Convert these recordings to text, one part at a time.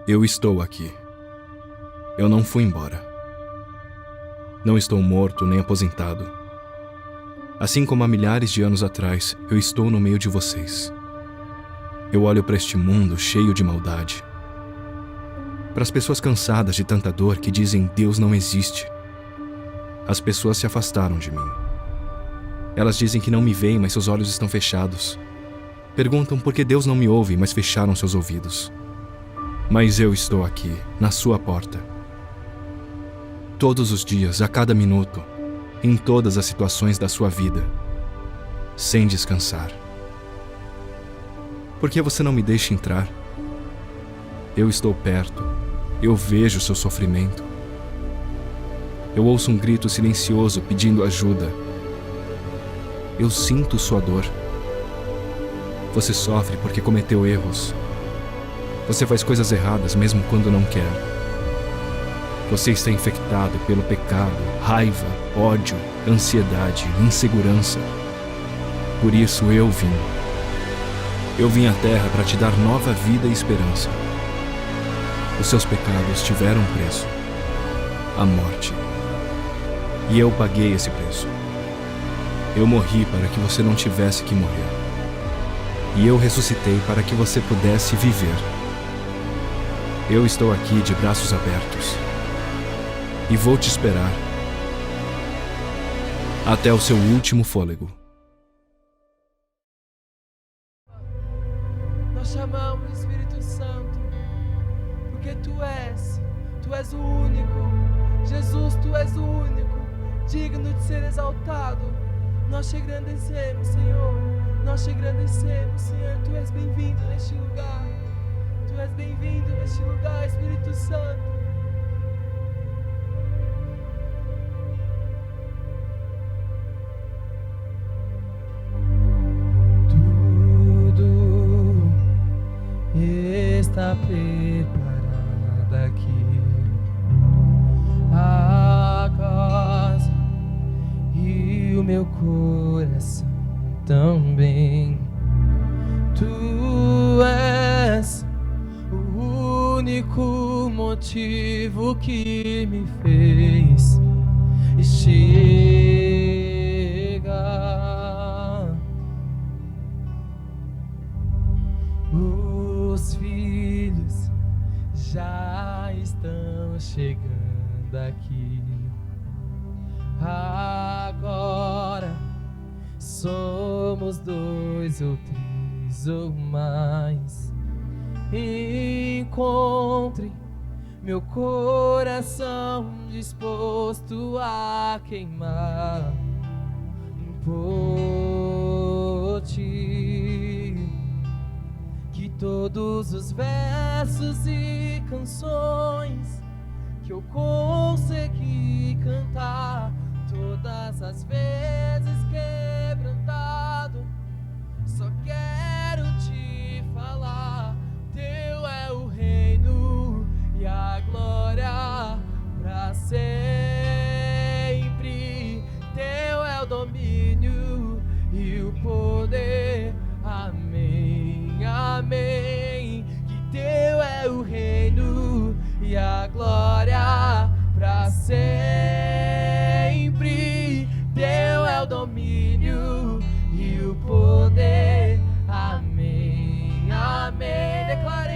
Eu estou aqui. Eu não fui embora. Não estou morto nem aposentado. Assim como há milhares de anos atrás, eu estou no meio de vocês. Eu olho para este mundo cheio de maldade. Para as pessoas cansadas de tanta dor que dizem Deus não existe. As pessoas se afastaram de mim. Elas dizem que não me veem, mas seus olhos estão fechados. Perguntam por que Deus não me ouve, mas fecharam seus ouvidos. Mas eu estou aqui, na sua porta. Todos os dias, a cada minuto, em todas as situações da sua vida, sem descansar. Por que você não me deixa entrar? Eu estou perto, eu vejo seu sofrimento. Eu ouço um grito silencioso pedindo ajuda. Eu sinto sua dor. Você sofre porque cometeu erros. Você faz coisas erradas mesmo quando não quer. Você está infectado pelo pecado, raiva, ódio, ansiedade, insegurança. Por isso eu vim. Eu vim à Terra para te dar nova vida e esperança. Os seus pecados tiveram um preço, a morte. E eu paguei esse preço. Eu morri para que você não tivesse que morrer. E eu ressuscitei para que você pudesse viver. Eu estou aqui de braços abertos. E vou te esperar até o seu último fôlego. Nós chamamos o Espírito Santo, porque Tu és o único. Jesus, Tu és o único, digno de ser exaltado. Nós te agradecemos, Senhor. Nós te agradecemos, Senhor. Tu és bem-vindo neste lugar. Tu és bem-vindo neste lugar, Espírito Santo. Está preparada aqui a casa e o meu coração também. Tu és o único motivo que me fez chegar. Os filhos já estão chegando aqui. Agora somos 2 ou 3 ou mais. Encontre meu coração disposto a queimar por Ti. Que todos os versos e canções que eu consegui cantar, todas as vezes quebrantado, só quero Te falar. Teu é o reino e a glória pra sempre. Teu é o domínio e o poder. Amém, amém. Que Teu é o reino e a glória pra sempre. Teu é o domínio e o poder. Amém, amém. Declarei.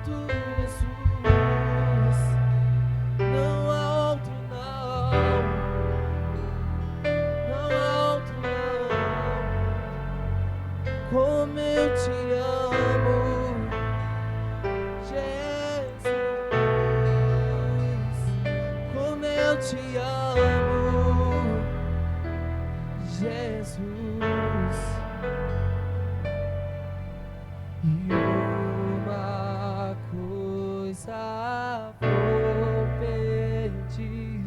outro Jesus, não há outro não, não há outro não, como eu te amo, Jesus, como eu te amo, Jesus. E uma coisa vou pedir,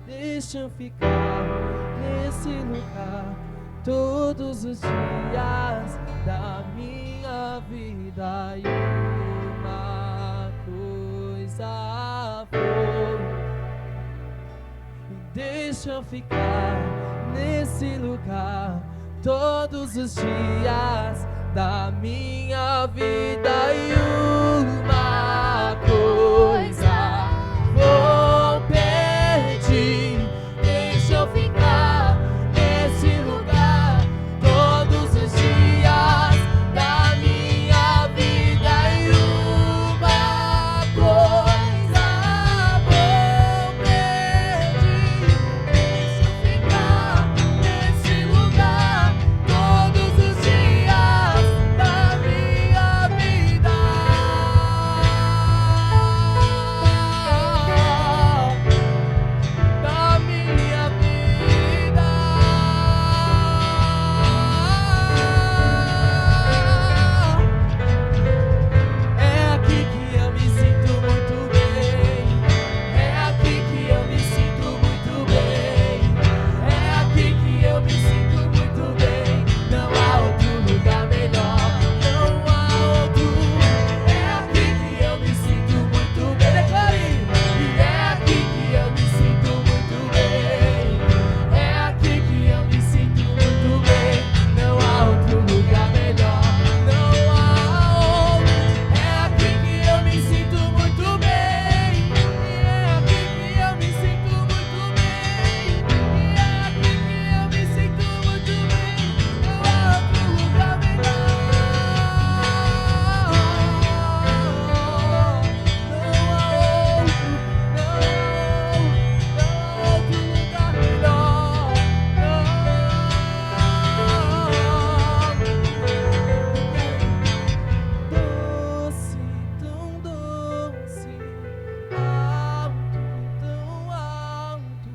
deixa eu ficar nesse lugar todos os dias da minha vida. E uma coisa vou, deixa eu ficar nesse lugar todos os dias da minha vida. E uma coisa vou pedir, deixa eu ficar nesse lugar todos os dias da minha vida. E uma coisa vou pedir, deixa eu ficar nesse lugar todos os dias da minha vida. Da minha vida. É aqui que eu me sinto muito bem. É aqui que eu me sinto muito bem. É aqui que eu me sinto muito bem. Não há outro lugar melhor. Não há outro. É aqui que eu me sinto muito bem. Declare. E é aqui que eu me sinto muito bem. É aqui que eu me sinto muito bem. Não há outro lugar melhor. Não há outro. É aqui que eu me sinto muito bem. E é aqui que eu me sinto muito bem. E é aqui que eu me sinto muito bem. Não há outro lugar melhor. Não há outro. Não há outro lugar melhor. Doce, tão doce, alto, tão alto,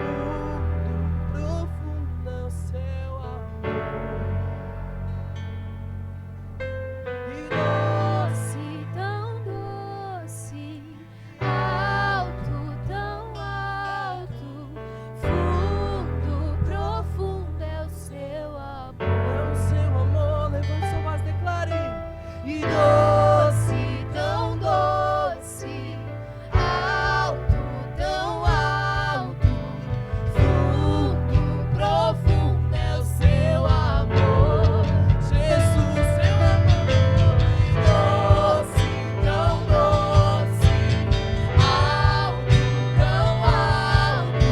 fundo, profundo é o seu amor. E Doce, tão doce, alto, tão alto, fundo, profundo é o seu amor. é o seu amor, levante sua voz, declare. E Doce, tão doce, alto, tão alto, fundo, profundo é o seu amor. Jesus, seu amor. Doce, tão doce, alto, tão alto,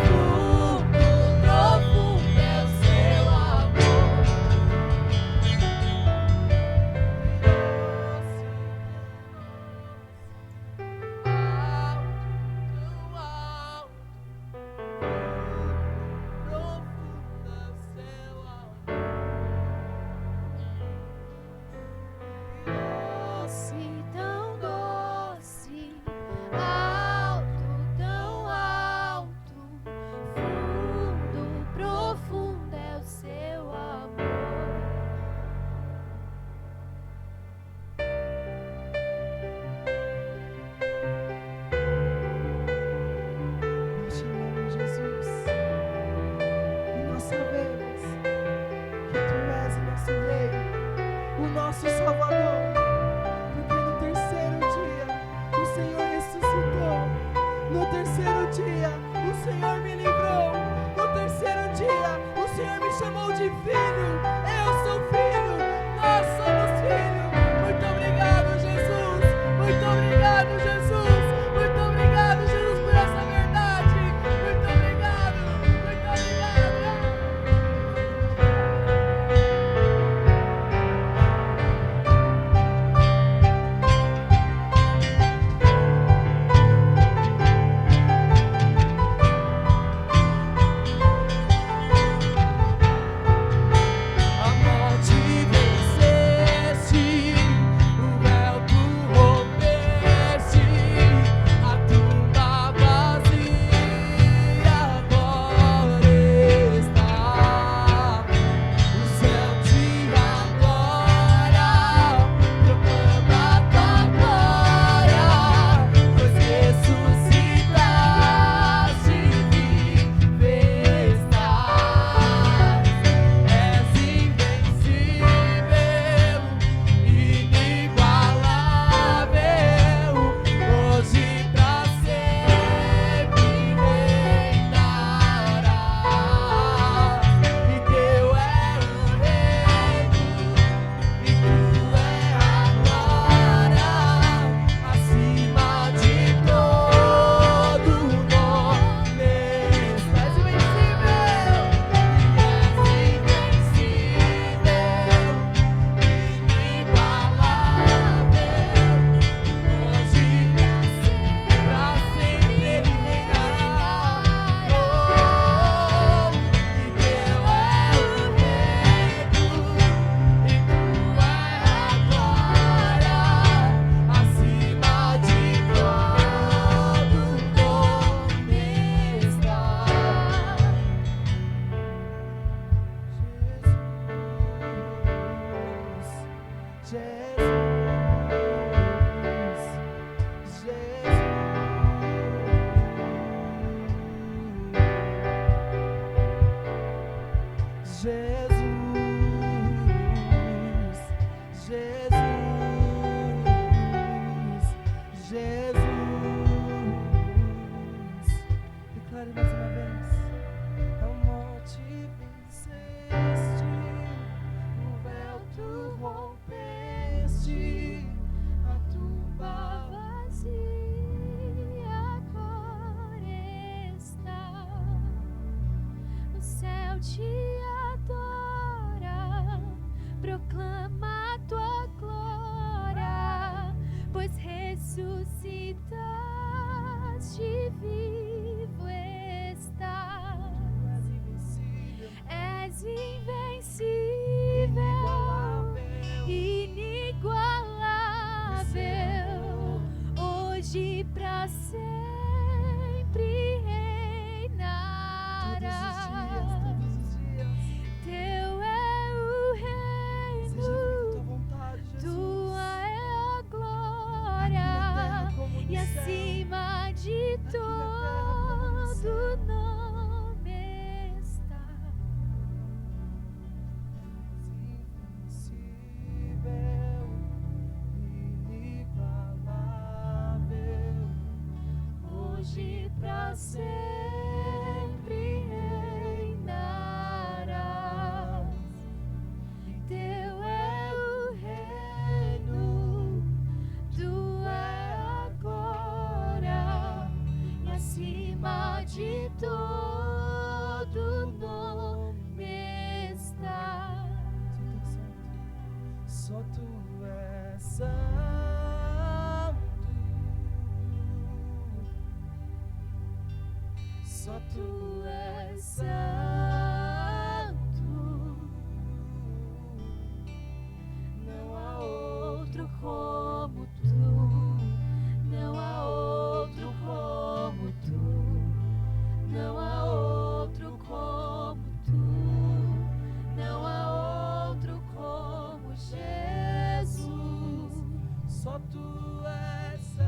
fundo, profundo é o seu amor. Doce, tão doce, alto, tão alto, fundo, profundo é o seu amor. Nós te amamos, Jesus, e nós sabemos que Tu és o nosso Rei, o nosso Salvador, porque no terceiro dia o Senhor ressuscitou, no terceiro dia o Senhor me livrou, no terceiro dia o Senhor me chamou de filho. Eu sou filho, nós somos filhos. Muito obrigado, Jesus. Muito obrigado, Jesus. Muito obrigado, Jesus, por essa verdade. Muito obrigado, muito obrigado. Declare mais uma vez. A morte venceste, o véu tu rompeste, a tumba vazia agora está. O céu te adora, proclama a tua glória, pois ressuscitaste, vivo estás. És invencível, inigualável, hoje pra sempre reinarás. Todos os dias. Teu é o Seja feita a reino, tua vontade, Jesus. tua é a Aqui glória, na terra como no e céu. acima de Aqui na terra como no todo céu. nome está. Invencível, inigualável, Hoje pra sempre reinarás. Teu é o reino, tua é a glória, e acima de todo nome está. Só tu és santo. Só tu és santo. Não há outro como tu. Não há outro como tu. Não há outro como tu. Não há outro como Jesus. Só tu és santo.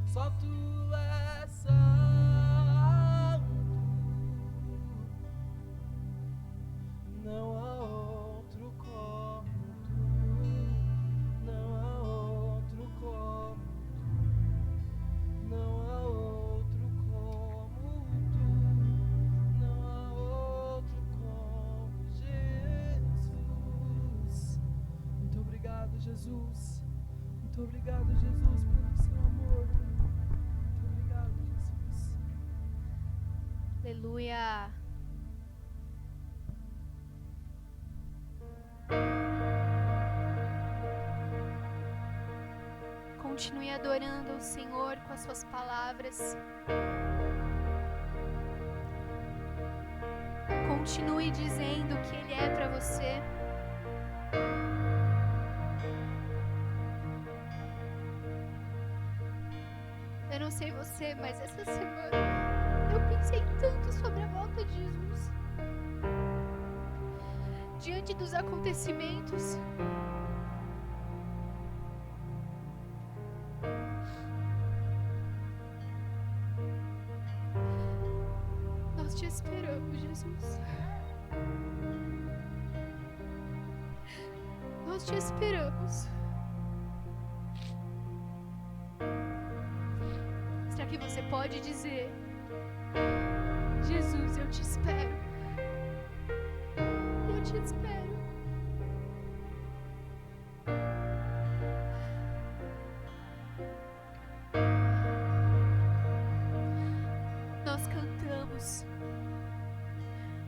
Só tu és santo. Não há outro como tu. Não há outro como tu. Não há outro como tu. Não há outro como Jesus. Muito obrigado, Jesus. Muito obrigado, Jesus, pelo seu amor. Muito obrigado, Jesus. Aleluia. Continue adorando o Senhor com as suas palavras. Continue dizendo o que Ele é para você. Eu não sei você, mas essa semana eu pensei tanto sobre a volta de Jesus. Diante dos acontecimentos, nós te esperamos, Jesus. Nós te esperamos. Será que você pode dizer: Jesus, eu te espero. Eu te espero. Nós cantamos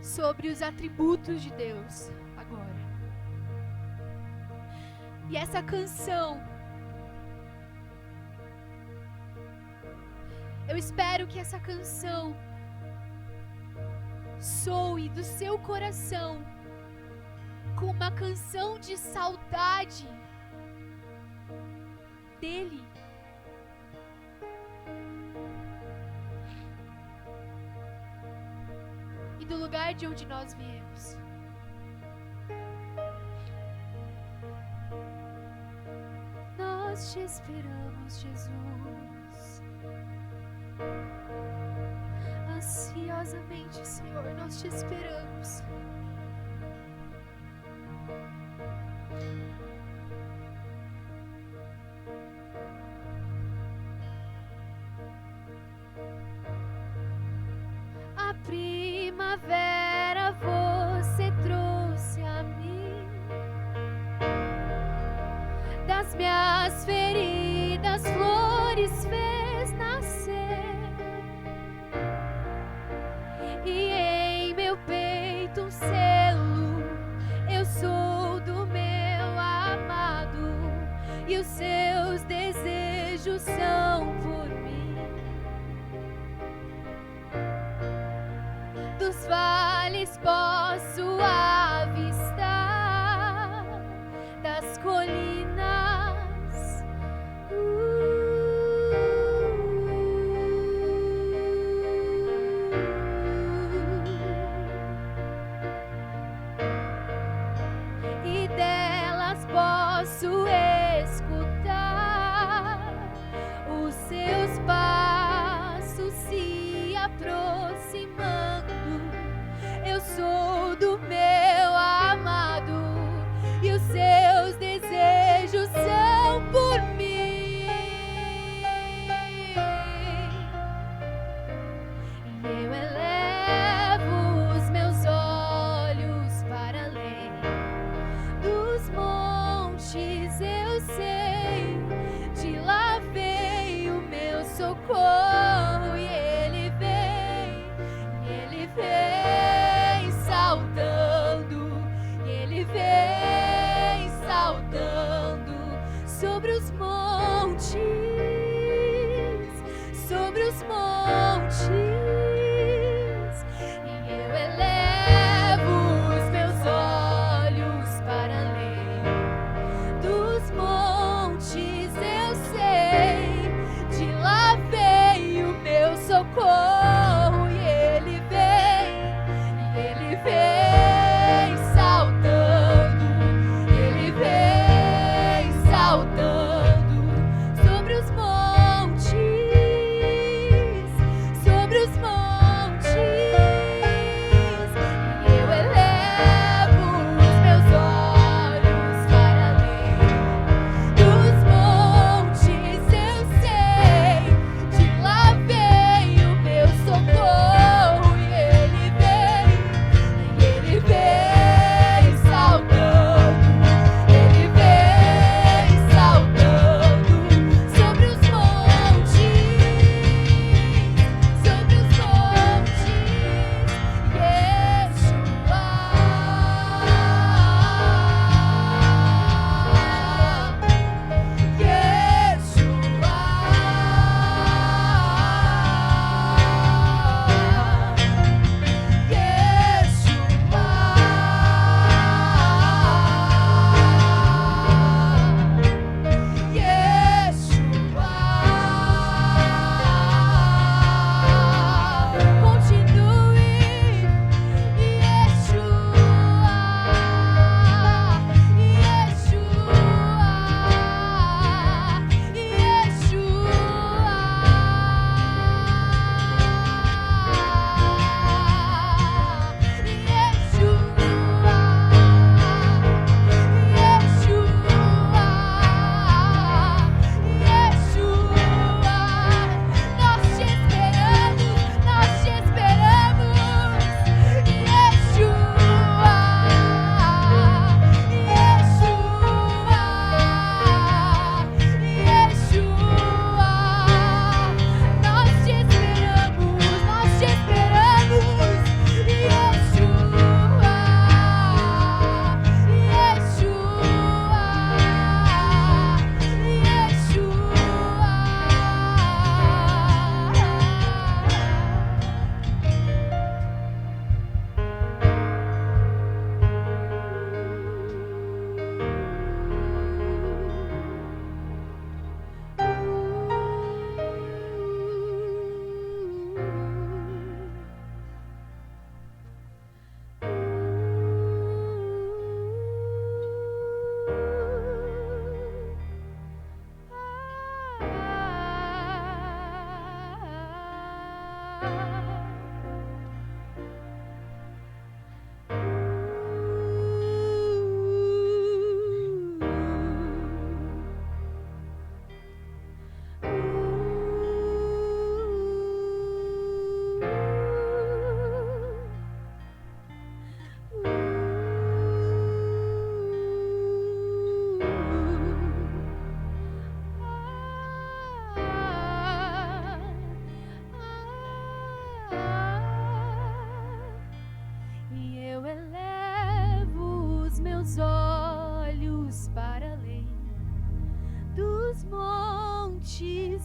sobre os atributos de Deus agora. E essa canção, eu espero que essa canção soe do seu coração com uma canção de saudade dele. E e do lugar de onde nós viemos. Nós te esperamos, Jesus. Ansiosamente, Senhor, nós te esperamos. A primavera você trouxe a mim, das minhas feridas flores fez nascer, e em meu peito um selo, eu sou do meu amado, e os seus desejos são por mim. Dos vales posso avistar, das colinas e delas posso escutar os seus passos se aproximando. Eu sou do meu amado e os seus desejos são por mim. E eu elevo os meus olhos para além dos montes.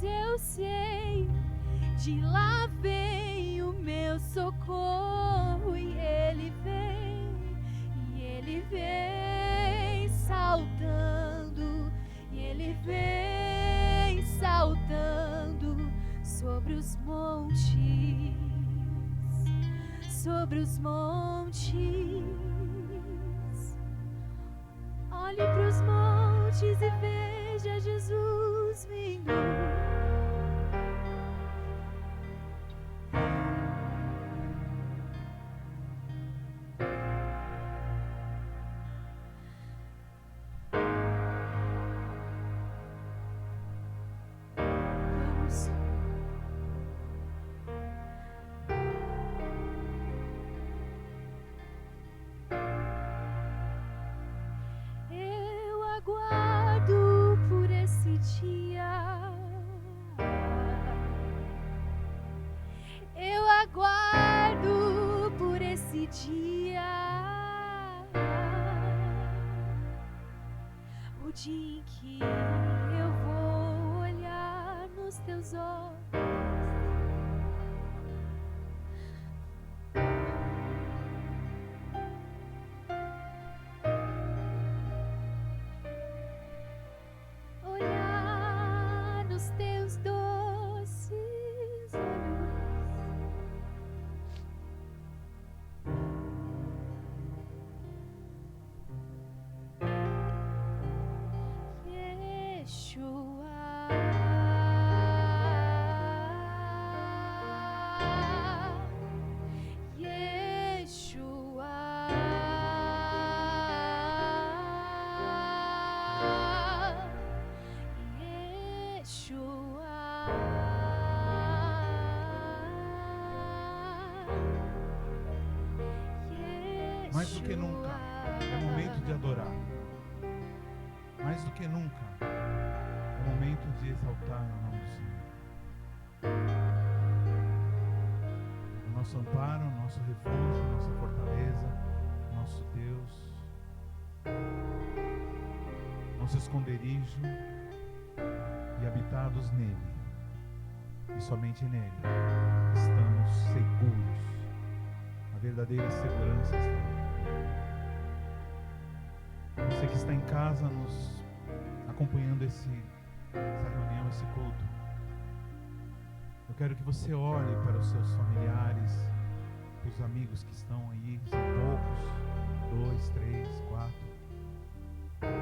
pois eu sei, de lá vem o meu socorro, e Ele vem saltando, e Ele vem saltando sobre os montes, sobre os montes. Olhe para os montes e veja Jesus vindo. Vamos. Eu aguardo por esse dia. Eu aguardo por esse dia. O dia em que eu vou olhar nos teus olhos. Olhar nos teus doces olhos. Mais do que nunca, é momento de adorar. Mais do que nunca, é momento de exaltar o nome do Senhor. O nosso amparo, o nosso refúgio, a nossa fortaleza, nosso Deus, nosso esconderijo, e habitados nele, e somente nele, estamos seguros. A verdadeira segurança está nele. Você que está em casa nos acompanhando essa reunião, esse culto, eu quero que você olhe para os seus familiares, os amigos que estão aí, são poucos, 2, 3, 4.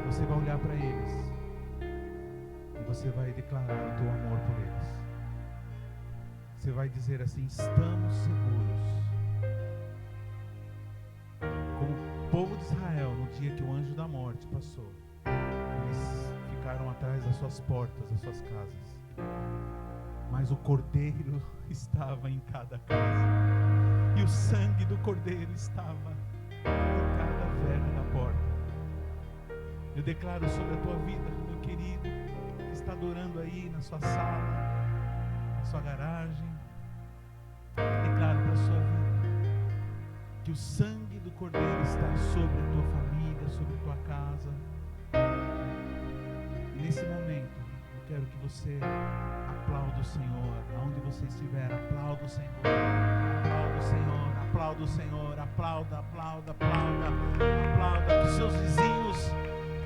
Você vai olhar para eles e você vai declarar o teu amor por eles. Você vai dizer assim: estamos seguros. Como o povo de Israel, no dia que o anjo da morte passou, eles ficaram atrás das suas portas, das suas casas. Mas o cordeiro estava em cada casa, e o sangue do cordeiro estava em cada verga da porta. Eu declaro sobre a tua vida, meu querido, que está adorando aí na sua sala, na sua garagem. Declaro para a sua vida que o sangue do cordeiro está sobre a tua família, sobre a tua casa. E nesse momento, eu quero que você aplaude o Senhor, aonde você estiver. Aplauda o Senhor, aplauda o Senhor, aplauda o Senhor, aplauda, aplauda, aplauda, aplauda. Que os seus vizinhos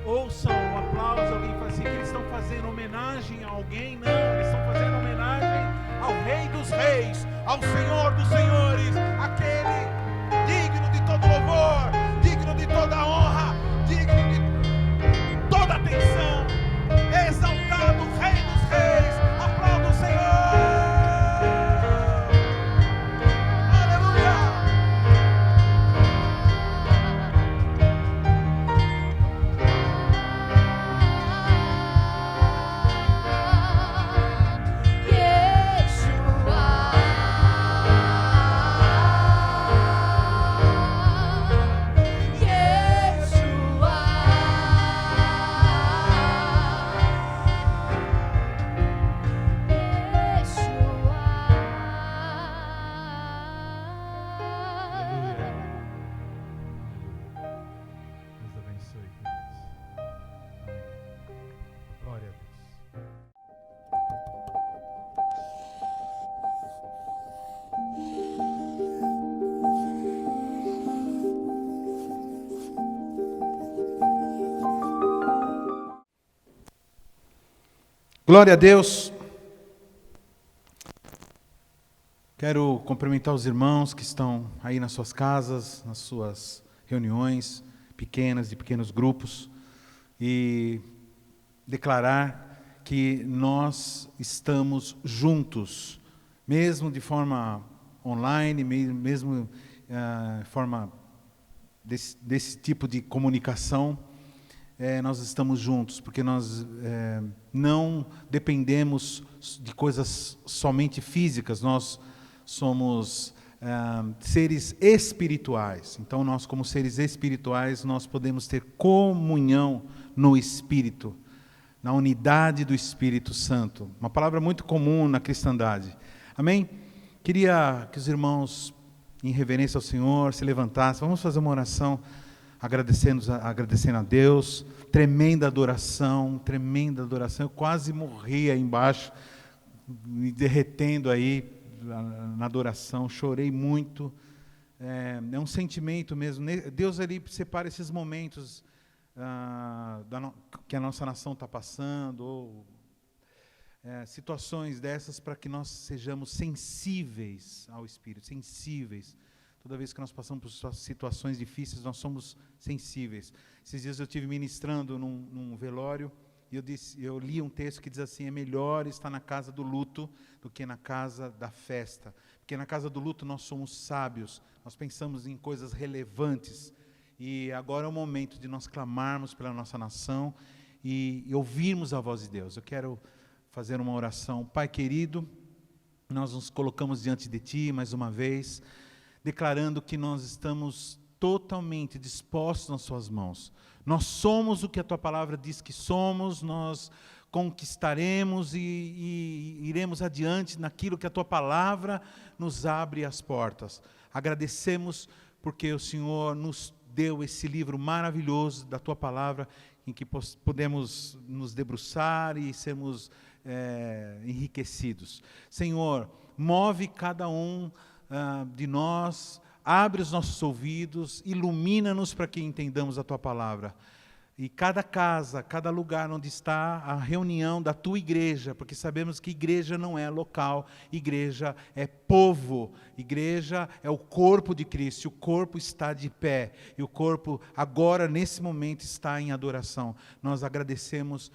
ouçam o aplauso. Alguém fala assim, que eles estão fazendo homenagem a alguém? Não, eles estão fazendo homenagem ao Rei dos Reis, ao Senhor dos Senhores, aquele digno de todo louvor, digno de toda honra, digno de toda atenção. Exaltado o Rei dos Reis, aplauda o Senhor. Aleluia. Yeshua. Glória a Deus. Quero cumprimentar os irmãos que estão aí nas suas casas, nas suas reuniões pequenas, de pequenos grupos, e declarar que nós estamos juntos, mesmo de forma online, mesmo de forma desse tipo de comunicação. Nós estamos juntos, porque nós não dependemos de coisas somente físicas, nós somos seres espirituais. Então, nós, como seres espirituais, nós podemos ter comunhão no Espírito, na unidade do Espírito Santo. Uma palavra muito comum na cristandade. Amém? Queria que os irmãos, em reverência ao Senhor, se levantassem. Vamos fazer uma oração agradecendo a Deus. Tremenda adoração. Eu quase morri aí embaixo, me derretendo aí na adoração. Chorei muito. É um sentimento mesmo. Deus ali separa esses momentos que a nossa nação está passando, ou situações dessas, para que nós sejamos sensíveis ao Espírito, sensíveis. Toda vez que nós passamos por situações difíceis, nós somos sensíveis. Esses dias eu estive ministrando num velório, e eu li um texto que diz assim: é melhor estar na casa do luto do que na casa da festa. Porque na casa do luto nós somos sábios, nós pensamos em coisas relevantes. E agora é o momento de nós clamarmos pela nossa nação e ouvirmos a voz de Deus. Eu quero fazer uma oração. Pai querido, nós nos colocamos diante de Ti mais uma vez, declarando que nós estamos totalmente dispostos nas Suas mãos. Nós somos o que a Tua palavra diz que somos, nós conquistaremos e iremos adiante naquilo que a Tua palavra nos abre as portas. Agradecemos porque o Senhor nos deu esse livro maravilhoso da Tua palavra, em que podemos nos debruçar e sermos enriquecidos. Senhor, move cada um de nós, abre os nossos ouvidos, ilumina-nos para que entendamos a Tua palavra. E cada casa, cada lugar onde está a reunião da Tua igreja, porque sabemos que igreja não é local, igreja é povo, igreja é o corpo de Cristo, e o corpo está de pé, e o corpo agora, nesse momento, está em adoração. Nós agradecemos,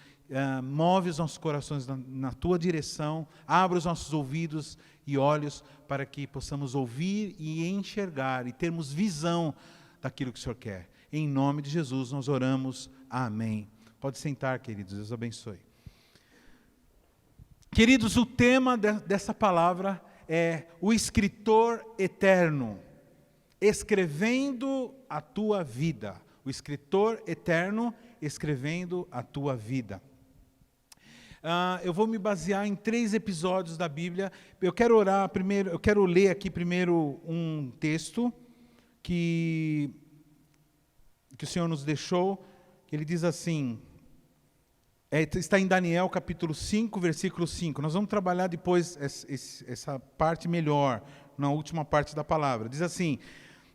move os nossos corações na Tua direção, abre os nossos ouvidos e olhos para que possamos ouvir e enxergar, e termos visão daquilo que o Senhor quer. Em nome de Jesus nós oramos. Amém. Pode sentar, queridos. Deus abençoe. Queridos, o tema dessa palavra é o escritor eterno, escrevendo a tua vida. O escritor eterno, escrevendo a tua vida. Eu vou me basear em 3 episódios da Bíblia. Eu quero orar primeiro, eu quero ler aqui primeiro um texto que o Senhor nos deixou. Ele diz assim, está em Daniel capítulo 5, versículo 5. Nós vamos trabalhar depois essa parte melhor, na última parte da palavra. Diz assim: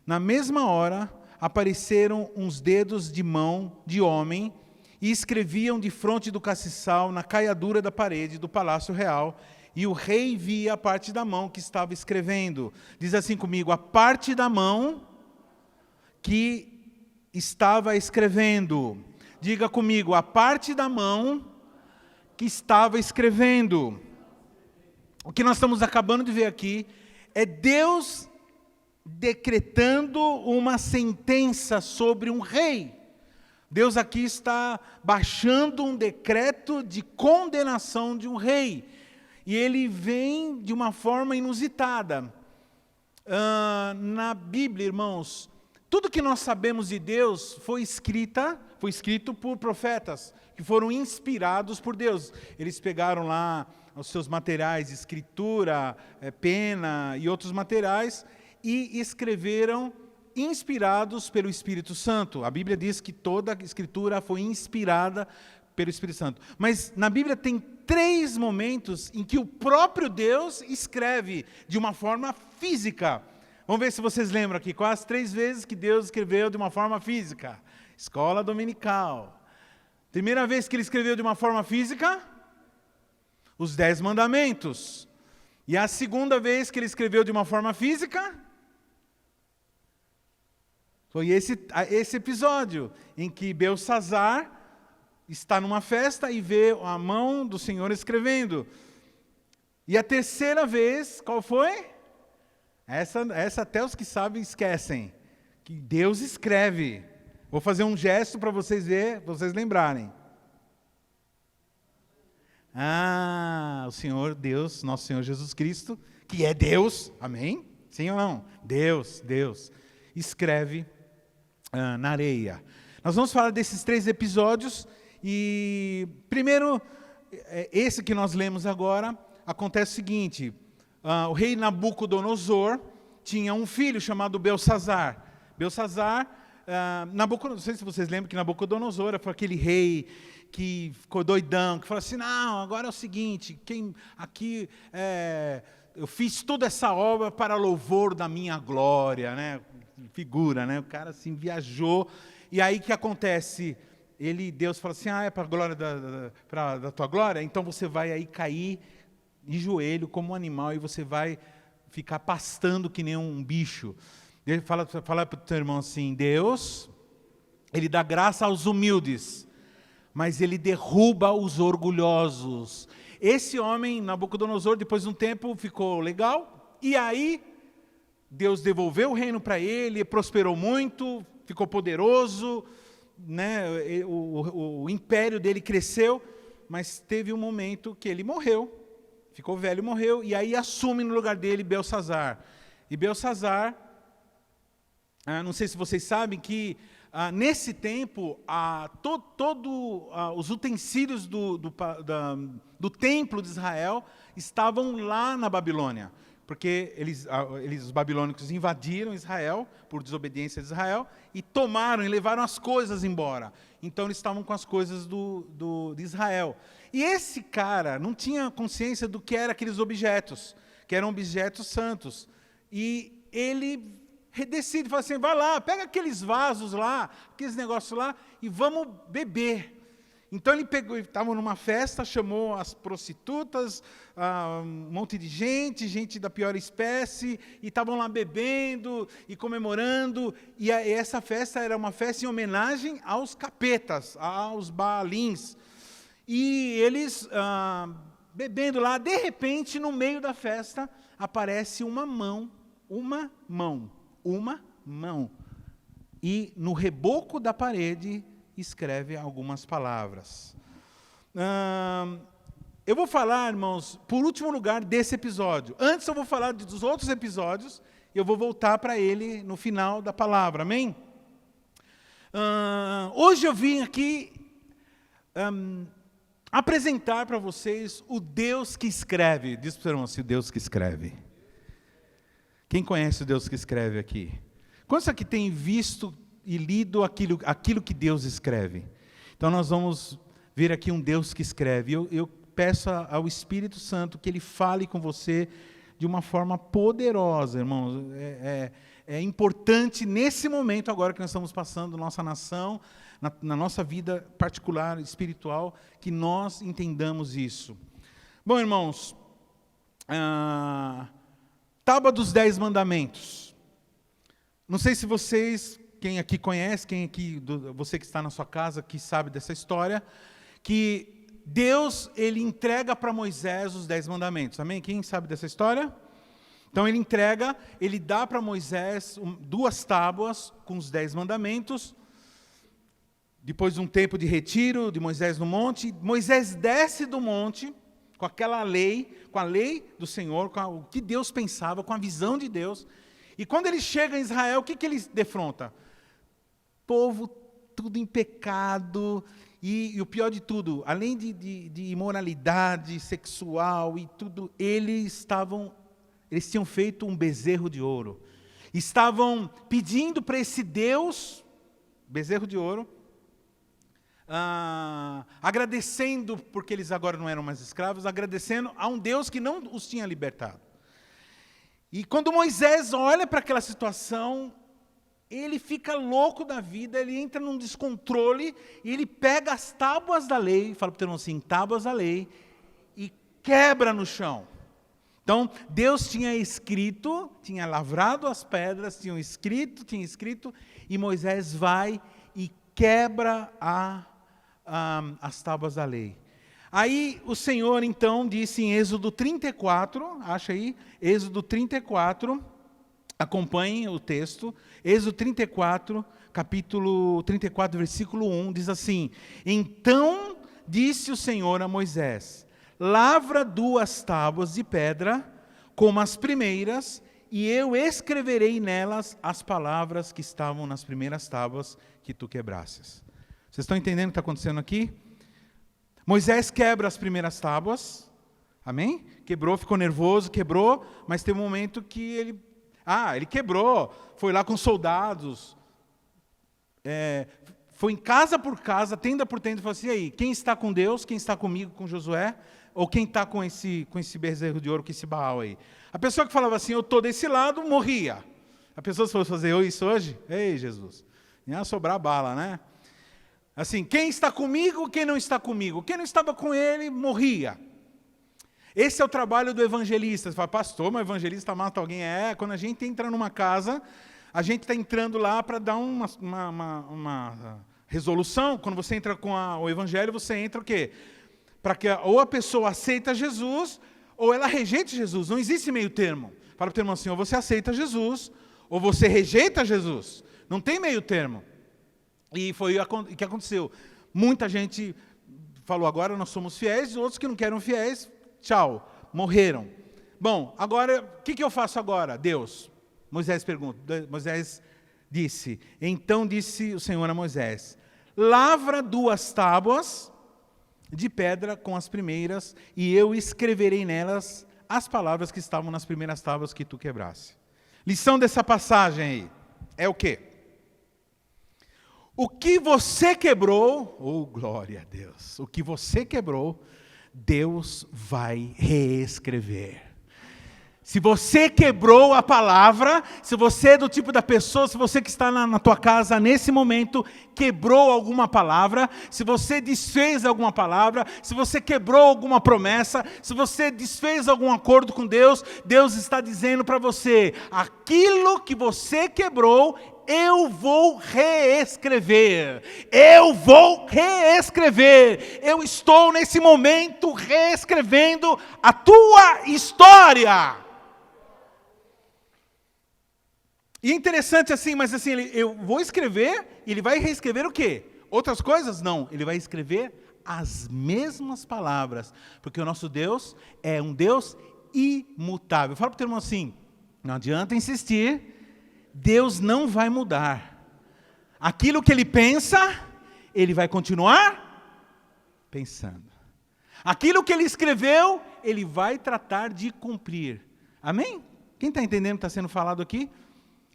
na mesma hora apareceram uns dedos de mão de homem e escreviam defronte do castiçal na caiadura da parede do palácio real, e o rei via a parte da mão que estava escrevendo. Diz assim comigo: a parte da mão que estava escrevendo. Diga comigo: a parte da mão que estava escrevendo. O que nós estamos acabando de ver aqui é Deus decretando uma sentença sobre um rei. Deus aqui está baixando um decreto de condenação de um rei. E ele vem de uma forma inusitada. Na Bíblia, irmãos, tudo que nós sabemos de Deus foi escrito por profetas, que foram inspirados por Deus. Eles pegaram lá os seus materiais, escritura, pena e outros materiais, e escreveram inspirados pelo Espírito Santo. A Bíblia diz que toda a escritura foi inspirada pelo Espírito Santo. Mas na Bíblia tem 3 momentos em que o próprio Deus escreve de uma forma física. Vamos ver se vocês lembram aqui, quais as 3 vezes que Deus escreveu de uma forma física. Escola dominical. Primeira vez que ele escreveu de uma forma física, Os 10 mandamentos. E a segunda vez que ele escreveu de uma forma física foi esse episódio, em que Belçazar está numa festa e vê a mão do Senhor escrevendo. E a terceira vez, qual foi? Essa até os que sabem esquecem. Que Deus escreve. Vou fazer um gesto para vocês verem, para vocês lembrarem. O Senhor Deus, nosso Senhor Jesus Cristo, que é Deus, amém? Sim ou não? Deus, escreve na areia. Nós vamos falar desses 3 episódios, e primeiro, esse que nós lemos agora, acontece o seguinte, o rei Nabucodonosor tinha um filho chamado Belçazar. Não sei se vocês lembram que Nabucodonosor foi aquele rei que ficou doidão, que falou assim, não, agora é o seguinte, eu fiz toda essa obra para louvor da minha glória, né? Figura, né? O cara assim viajou, e aí o que acontece? Deus fala assim, é para a glória da tua glória? Então você vai aí cair de joelho como um animal, e você vai ficar pastando que nem um bicho. Ele fala para o teu irmão assim, Deus, Ele dá graça aos humildes, mas Ele derruba os orgulhosos. Esse homem, Nabucodonosor, depois de um tempo ficou legal, e aí Deus devolveu o reino para ele, prosperou muito, ficou poderoso, né? O império dele cresceu, mas teve um momento que ele morreu, ficou velho, morreu, e aí assume no lugar dele Belçazar. E Belçazar, não sei se vocês sabem que nesse tempo, os utensílios do templo de Israel estavam lá na Babilônia, porque os babilônicos invadiram Israel, por desobediência de Israel, e tomaram e levaram as coisas embora. Então eles estavam com as coisas de Israel. E esse cara não tinha consciência do que eram aqueles objetos, que eram objetos santos. E ele decide, fala assim, vai lá, pega aqueles vasos lá, aqueles negócios lá, e vamos beber. Então ele estava numa festa, chamou as prostitutas, um monte de gente da pior espécie, e estavam lá bebendo e comemorando, e essa festa era uma festa em homenagem aos capetas, aos baalins. E eles bebendo lá, de repente, no meio da festa, aparece uma mão, e no reboco da parede escreve algumas palavras. Eu vou falar, irmãos, por último lugar, desse episódio. Antes eu vou falar dos outros episódios, e eu vou voltar para ele no final da palavra, amém? Hoje eu vim aqui apresentar para vocês o Deus que escreve. Diz para o seu irmão assim, o Deus que escreve. Quem conhece o Deus que escreve aqui? Quantos aqui tem visto e lido aquilo que Deus escreve? Então nós vamos ver aqui um Deus que escreve. Eu peço ao Espírito Santo que Ele fale com você de uma forma poderosa, irmãos. É importante nesse momento agora que nós estamos passando, nossa nação, na nossa vida particular, espiritual, que nós entendamos isso. Bom, irmãos, Tábua dos 10 Mandamentos. Não sei se vocês, quem aqui conhece, você que está na sua casa, que sabe dessa história, que Deus, Ele entrega para Moisés os 10 mandamentos. Amém? Quem sabe dessa história? Então Ele dá para Moisés 2 tábuas com os 10 mandamentos. Depois de um tempo de retiro de Moisés no monte, Moisés desce do monte com aquela lei, com a lei do Senhor, com o que Deus pensava, com a visão de Deus. E quando ele chega em Israel, o que ele defronta? Povo tudo em pecado, e o pior de tudo, além de imoralidade sexual e tudo, eles tinham feito um bezerro de ouro. Estavam pedindo para esse Deus, bezerro de ouro, agradecendo, porque eles agora não eram mais escravos, agradecendo a um Deus que não os tinha libertado. E quando Moisés olha para aquela situação, ele fica louco da vida, ele entra num descontrole, e ele pega as tábuas da lei, fala para o teu irmão assim, tábuas da lei, e quebra no chão. Então, Deus tinha escrito, tinha lavrado as pedras, tinha escrito, e Moisés vai e quebra as tábuas da lei. Aí o Senhor então disse em Êxodo 34, acha aí, Êxodo 34, acompanhem o texto, Êxodo 34, capítulo 34, versículo 1, diz assim: então disse o Senhor a Moisés: lavra 2 tábuas de pedra, como as primeiras, e eu escreverei nelas as palavras que estavam nas primeiras tábuas que tu quebrasses. Vocês estão entendendo o que está acontecendo aqui? Moisés quebra as primeiras tábuas, amém? Quebrou, ficou nervoso, quebrou, mas tem um momento que ele quebrou, foi lá com soldados, foi em casa por casa, tenda por tenda, e falou assim: e aí, quem está com Deus, quem está comigo, com Josué, ou quem está com esse bezerro de ouro, com esse Baal aí? A pessoa que falava assim, eu estou desse lado, morria. A pessoa se fosse fazer isso hoje, ei Jesus, ia sobrar bala, né? Assim, quem está comigo, quem não está comigo? Quem não estava com ele, morria. Esse é o trabalho do evangelista. Você fala, pastor, mas o evangelista mata alguém? Quando a gente entra numa casa, a gente está entrando lá para dar uma resolução. Quando você entra com o evangelho, você entra o quê? Para que ou a pessoa aceita Jesus, ou ela rejeita Jesus. Não existe meio termo. Fala para o irmão assim, ou você aceita Jesus, ou você rejeita Jesus. Não tem meio termo. E foi o que aconteceu. Muita gente falou, agora nós somos fiéis, outros que não querem fiéis, tchau, morreram. Bom, agora, o que eu faço agora? Deus, Moisés pergunta, Moisés disse, então disse o Senhor a Moisés, lavra 2 tábuas de pedra com as primeiras, e eu escreverei nelas as palavras que estavam nas primeiras tábuas que tu quebrasse. Lição dessa passagem aí, é o quê? O que você quebrou, oh glória a Deus, o que você quebrou, Deus vai reescrever. Se você quebrou a palavra, se você é do tipo da pessoa, se você que está na tua casa nesse momento, quebrou alguma palavra, se você desfez alguma palavra, se você quebrou alguma promessa, se você desfez algum acordo com Deus, Deus está dizendo para você, aquilo que você quebrou, eu vou reescrever, eu estou nesse momento reescrevendo a tua história. E é interessante assim, mas assim, eu vou escrever, ele vai reescrever o quê? Outras coisas? Não, ele vai escrever as mesmas palavras, porque o nosso Deus é um Deus imutável. Fala para o teu irmão assim, não adianta insistir, Deus não vai mudar. Aquilo que Ele pensa, Ele vai continuar pensando. Aquilo que Ele escreveu, Ele vai tratar de cumprir. Amém? Quem está entendendo o que está sendo falado aqui?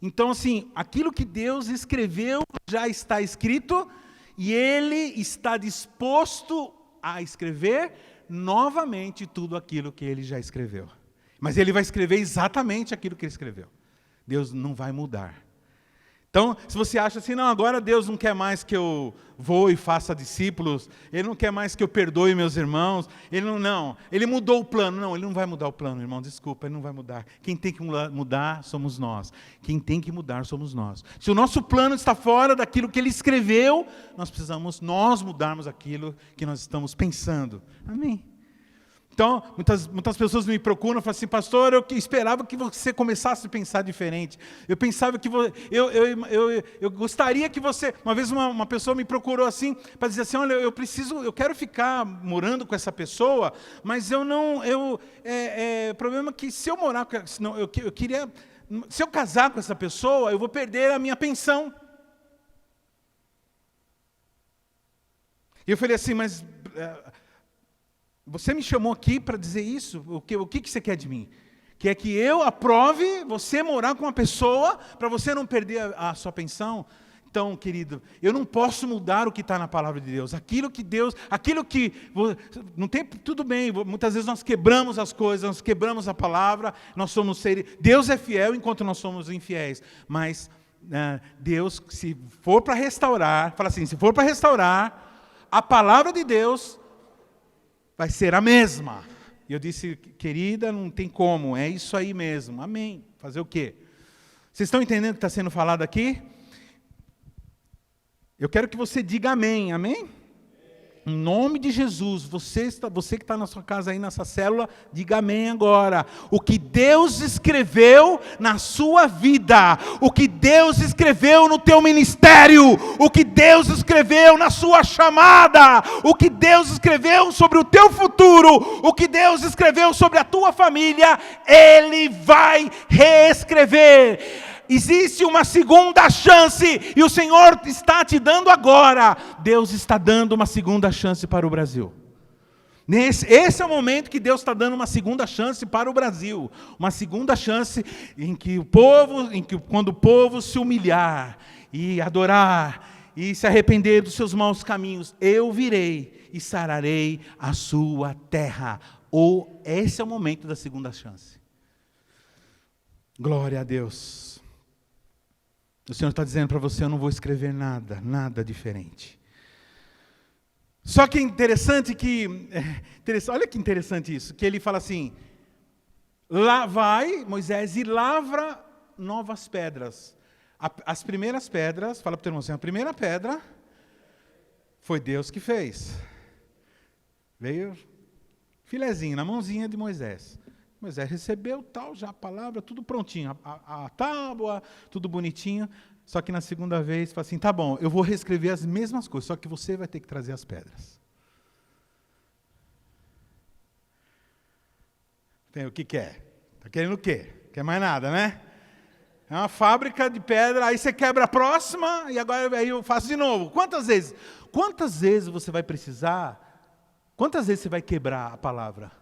Então, assim, aquilo que Deus escreveu já está escrito e Ele está disposto a escrever novamente tudo aquilo que Ele já escreveu. Mas Ele vai escrever exatamente aquilo que Ele escreveu. Deus não vai mudar. Então, se você acha assim, não, agora Deus não quer mais que eu vou e faça discípulos, Ele não quer mais que eu perdoe meus irmãos, Ele mudou o plano. Não, Ele não vai mudar o plano, irmão, desculpa, Ele não vai mudar. Quem tem que mudar somos nós. Quem tem que mudar somos nós. Se o nosso plano está fora daquilo que Ele escreveu, nós precisamos mudarmos aquilo que nós estamos pensando. Amém? Então, muitas pessoas me procuram e falam assim, pastor, eu esperava que você começasse a pensar diferente. Eu pensava que eu gostaria que você... Uma vez uma pessoa me procurou assim, para dizer assim, olha, eu quero ficar morando com essa pessoa, mas o problema é que se eu morar com ela, se eu casar com essa pessoa, eu vou perder a minha pensão. E eu falei assim, mas... Você me chamou aqui para dizer isso? O que você quer de mim? Quer que eu aprove você morar com uma pessoa para você não perder a sua pensão? Então, querido, eu não posso mudar o que está na palavra de Deus. Não tem, tudo bem, muitas vezes nós quebramos as coisas, nós quebramos a palavra, nós somos seres... Deus é fiel enquanto nós somos infiéis. Mas Deus, se for para restaurar, fala assim, se for para restaurar, a palavra de Deus... vai ser a mesma. E eu disse, querida, não tem como, é isso aí mesmo. Amém. Fazer o quê? Vocês estão entendendo o que está sendo falado aqui? Eu quero que você diga amém, amém? Em nome de Jesus, você que está na sua casa aí nessa célula, diga amém agora. O que Deus escreveu na sua vida, o que Deus escreveu no teu ministério, o que Deus escreveu na sua chamada, o que Deus escreveu sobre o teu futuro, o que Deus escreveu sobre a tua família, Ele vai reescrever. Existe uma segunda chance e o Senhor está te dando agora. Deus está dando uma segunda chance para o Brasil. Esse é o momento que Deus está dando uma segunda chance para o Brasil. Uma segunda chance em que quando o povo se humilhar e adorar e se arrepender dos seus maus caminhos, eu virei e sararei a sua terra. Esse é o momento da segunda chance. Glória a Deus. O Senhor está dizendo para você, eu não vou escrever nada diferente. Só que é interessante olha que interessante isso, que ele fala assim, lá vai Moisés e lavra novas pedras. As primeiras pedras, fala para o teu irmão assim, a primeira pedra foi Deus que fez. Veio filezinho na mãozinha de Moisés. Moisés recebeu já a palavra, tudo prontinho, a tábua, tudo bonitinho. Só que na segunda vez, fala assim, tá bom, eu vou reescrever as mesmas coisas, só que você vai ter que trazer as pedras. O que quer? Está querendo o quê? Quer mais nada, né? É uma fábrica de pedra, aí você quebra a próxima, e agora aí eu faço de novo. Quantas vezes você vai precisar, quantas vezes você vai quebrar a palavra?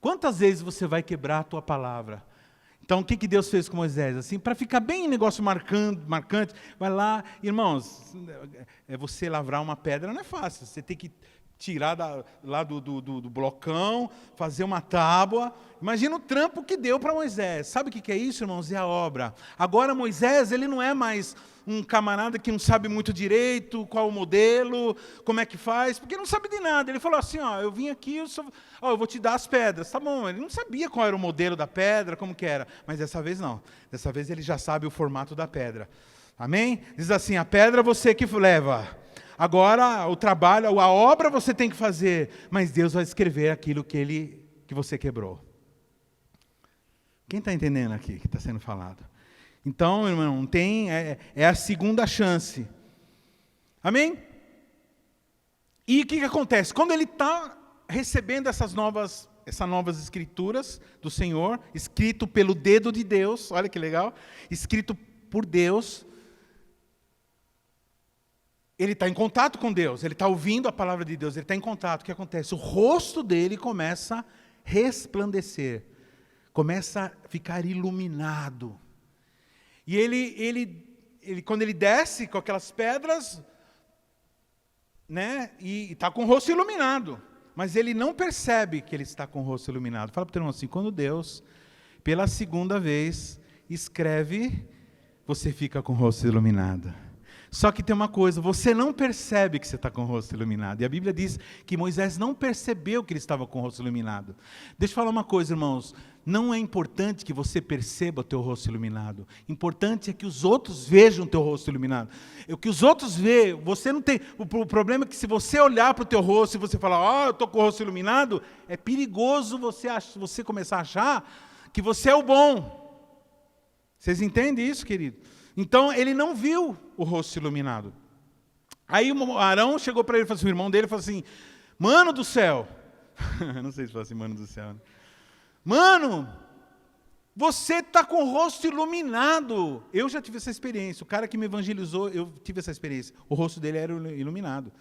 Quantas vezes você vai quebrar a tua palavra? Então, o que Deus fez com Moisés? Assim, para ficar bem negócio marcante, vai lá, irmãos, você lavrar uma pedra não é fácil, você tem que tirar lá do blocão, fazer uma tábua. Imagina o trampo que deu para Moisés. Sabe o que é isso, irmãos? É a obra. Agora, Moisés, ele não é mais um camarada que não sabe muito direito, qual o modelo, como é que faz, porque não sabe de nada. Ele falou assim, eu vim aqui, eu vou te dar as pedras. Tá bom, ele não sabia qual era o modelo da pedra, como que era. Mas dessa vez não. Dessa vez ele já sabe o formato da pedra. Amém? Diz assim, a pedra você que leva. Agora, o trabalho, a obra você tem que fazer, mas Deus vai escrever aquilo que você quebrou. Quem está entendendo aqui que está sendo falado? Então, irmão, é a segunda chance. Amém? E o que acontece? Quando ele está recebendo essas novas escrituras do Senhor, escrito pelo dedo de Deus, olha que legal, escrito por Deus, ele está em contato com Deus, ele está ouvindo a palavra de Deus, ele está em contato. O que acontece? O rosto dele começa a resplandecer, começa a ficar iluminado. E ele quando ele desce com aquelas pedras, né, e está com o rosto iluminado, mas ele não percebe que ele está com o rosto iluminado. Fala para o teu irmão assim, quando Deus, pela segunda vez, escreve, você fica com o rosto iluminado. Só que tem uma coisa, você não percebe que você está com o rosto iluminado. E a Bíblia diz que Moisés não percebeu que ele estava com o rosto iluminado. Deixa eu falar uma coisa, irmãos. Não é importante que você perceba o teu rosto iluminado. Importante é que os outros vejam o teu rosto iluminado. O que os outros veem, você não tem... O problema é que se você olhar para o teu rosto e você falar, eu estou com o rosto iluminado, é perigoso você começar a achar que você é o bom. Vocês entendem isso, querido? Então, ele não viu o rosto iluminado. Aí o Arão chegou para ele, o irmão dele, e falou assim, mano do céu, não sei se fala assim, mano do céu, né? Mano, você está com o rosto iluminado. Eu já tive essa experiência, o cara que me evangelizou, eu tive essa experiência, o rosto dele era iluminado.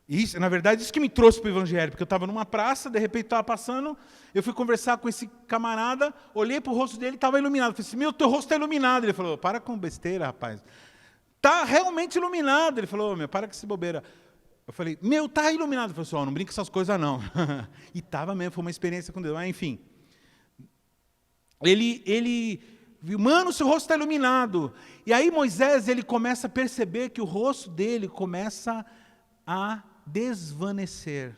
Isso, na verdade, isso que me trouxe para o evangelho, porque eu estava numa praça, de repente estava passando, eu fui conversar com esse camarada, olhei para o rosto dele, estava iluminado. Eu falei assim, meu, teu rosto está iluminado. Ele falou, para com besteira, rapaz. Está realmente iluminado. Ele falou, meu, para com essa bobeira. Eu falei, meu, está iluminado. Ele falou, não brinca com essas coisas não. E estava mesmo, foi uma experiência com Deus. Mas, enfim, ele viu, mano, seu rosto está iluminado. E aí Moisés, ele começa a perceber que o rosto dele começa a desvanecer.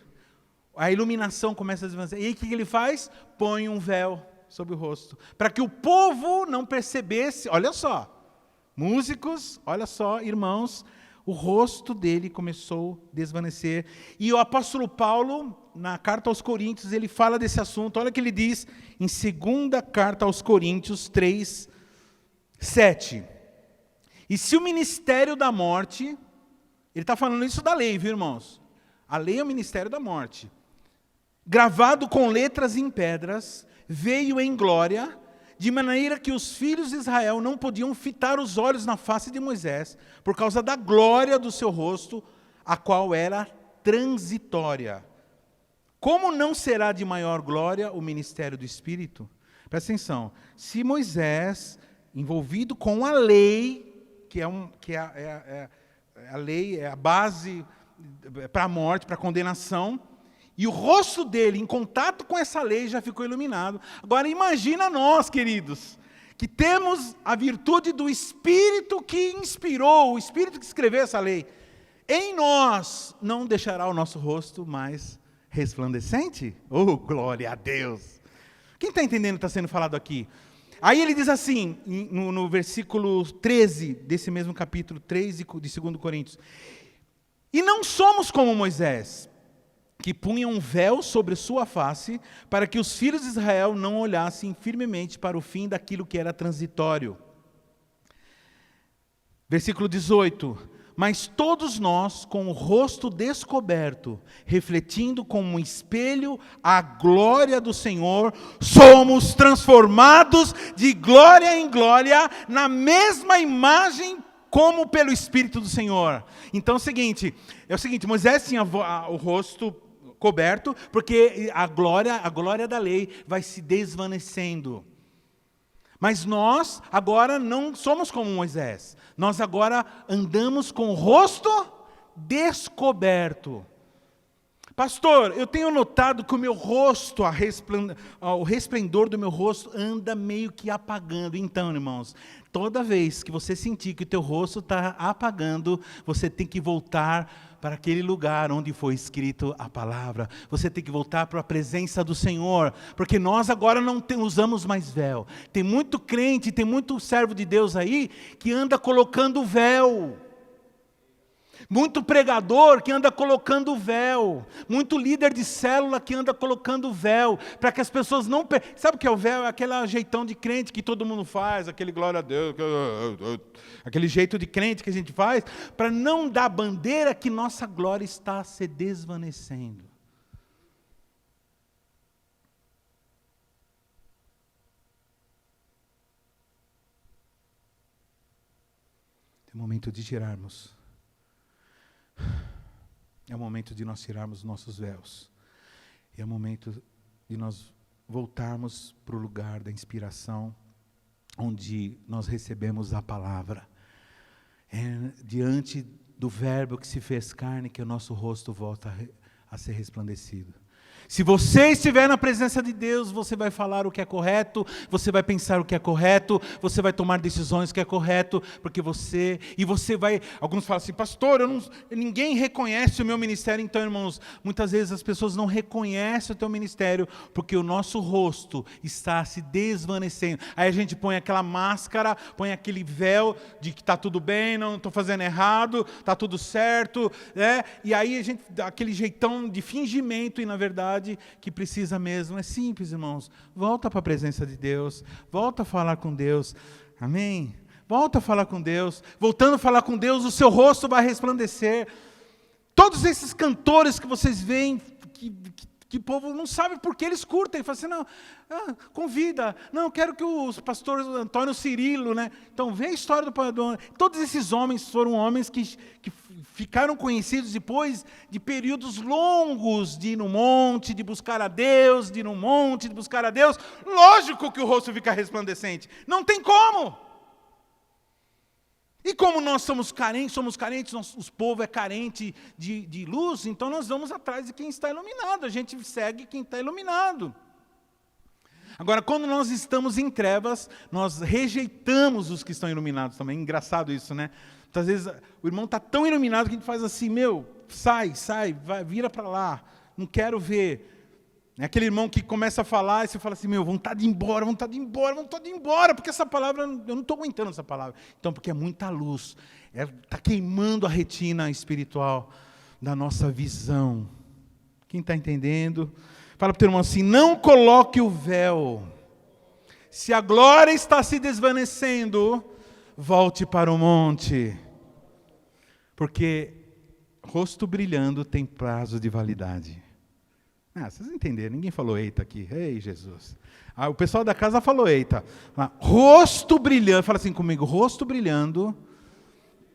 a iluminação começa a desvanecer. E aí o que ele faz? Põe um véu sobre o rosto, para que o povo não percebesse. Olha só, músicos, olha só, irmãos, o rosto dele começou a desvanecer. E o apóstolo Paulo, na carta aos Coríntios, ele fala desse assunto. Olha o que ele diz em 2ª carta aos Coríntios 3, 7. E se o ministério da morte, ele está falando isso da lei, viu, irmãos? A lei é o ministério da morte. Gravado com letras em pedras, veio em glória, de maneira que os filhos de Israel não podiam fitar os olhos na face de Moisés, por causa da glória do seu rosto, a qual era transitória. Como não será de maior glória o ministério do Espírito? Presta atenção, se Moisés, envolvido com a lei, a lei é a base para a morte, para a condenação, e o rosto dele, em contato com essa lei, já ficou iluminado. Agora imagina nós, queridos, que temos a virtude do Espírito que inspirou, o Espírito que escreveu essa lei. Em nós, não deixará o nosso rosto mais resplandecente? Oh, glória a Deus! Quem está entendendo o que está sendo falado aqui? Aí ele diz assim, no versículo 13, desse mesmo capítulo 3 de 2 Coríntios. E não somos como Moisés, que punha um véu sobre sua face, para que os filhos de Israel não olhassem firmemente para o fim daquilo que era transitório. Versículo 18. Mas todos nós, com o rosto descoberto, refletindo como um espelho a glória do Senhor, somos transformados de glória em glória, na mesma imagem como pelo Espírito do Senhor. Então é o seguinte, Moisés tinha o rosto coberto, porque a glória da lei vai se desvanecendo. Mas nós agora não somos como Moisés. Nós agora andamos com o rosto descoberto. Pastor, eu tenho notado que o meu rosto, o resplendor do meu rosto anda meio que apagando. Então, irmãos, toda vez que você sentir que o teu rosto está apagando, você tem que voltar para aquele lugar onde foi escrito a palavra. Você tem que voltar para a presença do Senhor, porque nós agora não usamos mais véu. Tem muito crente, tem muito servo de Deus aí, que anda colocando véu. Muito pregador que anda colocando véu. Muito líder de célula que anda colocando véu. Para que as pessoas não... Sabe o que é o véu? É aquele jeitão de crente que todo mundo faz. Aquele glória a Deus. Aquele jeito de crente que a gente faz. Para não dar bandeira que nossa glória está se desvanecendo. É o momento de girarmos. É o momento de nós tirarmos nossos véus. É o momento de nós voltarmos para o lugar da inspiração, onde nós recebemos a palavra. É diante do verbo que se fez carne que o nosso rosto volta a ser resplandecido. Se você estiver na presença de Deus, você vai falar o que é correto, você vai pensar o que é correto, você vai tomar decisões que é correto, porque você vai, alguns falam assim, pastor, ninguém reconhece o meu ministério. Então, irmãos, muitas vezes as pessoas não reconhecem o teu ministério, porque o nosso rosto está se desvanecendo. Aí a gente põe aquela máscara, põe aquele véu de que está tudo bem, não estou fazendo errado, está tudo certo, né? E aí a gente dá aquele jeitão de fingimento, e na verdade que precisa mesmo, é simples, irmãos, volta para a presença de Deus, volta a falar com Deus, amém? Volta a falar com Deus, voltando a falar com Deus, o seu rosto vai resplandecer. Todos esses cantores que vocês veem, que o povo não sabe por que eles curtem, fala assim, não, convida, não, quero que o pastor Antônio Cirilo, né? Então vê a história do todos esses homens foram homens que ficaram conhecidos depois de períodos longos de ir no monte, de buscar a Deus, de ir no monte, de buscar a Deus. Lógico que o rosto fica resplandecente, não tem como. E como nós somos carentes, o povo é carente de luz, então nós vamos atrás de quem está iluminado, a gente segue quem está iluminado. Agora, quando nós estamos em trevas, nós rejeitamos os que estão iluminados também. É engraçado isso, né? Muitas vezes o irmão está tão iluminado que a gente faz assim, sai, vai, vira para lá. não quero ver. É aquele irmão que começa a falar e você fala assim, vontade de ir embora, porque essa palavra, eu não estou aguentando essa palavra. Então, porque é muita luz, está queimando a retina espiritual da nossa visão. Quem está entendendo? Fala para o teu irmão assim, não coloque o véu. Se a glória está se desvanecendo, volte para o monte. Porque rosto brilhando tem prazo de validade. Vocês entenderam, ninguém falou eita aqui. Ei, Jesus. O pessoal da casa falou eita. Rosto brilhando, fala assim comigo, rosto brilhando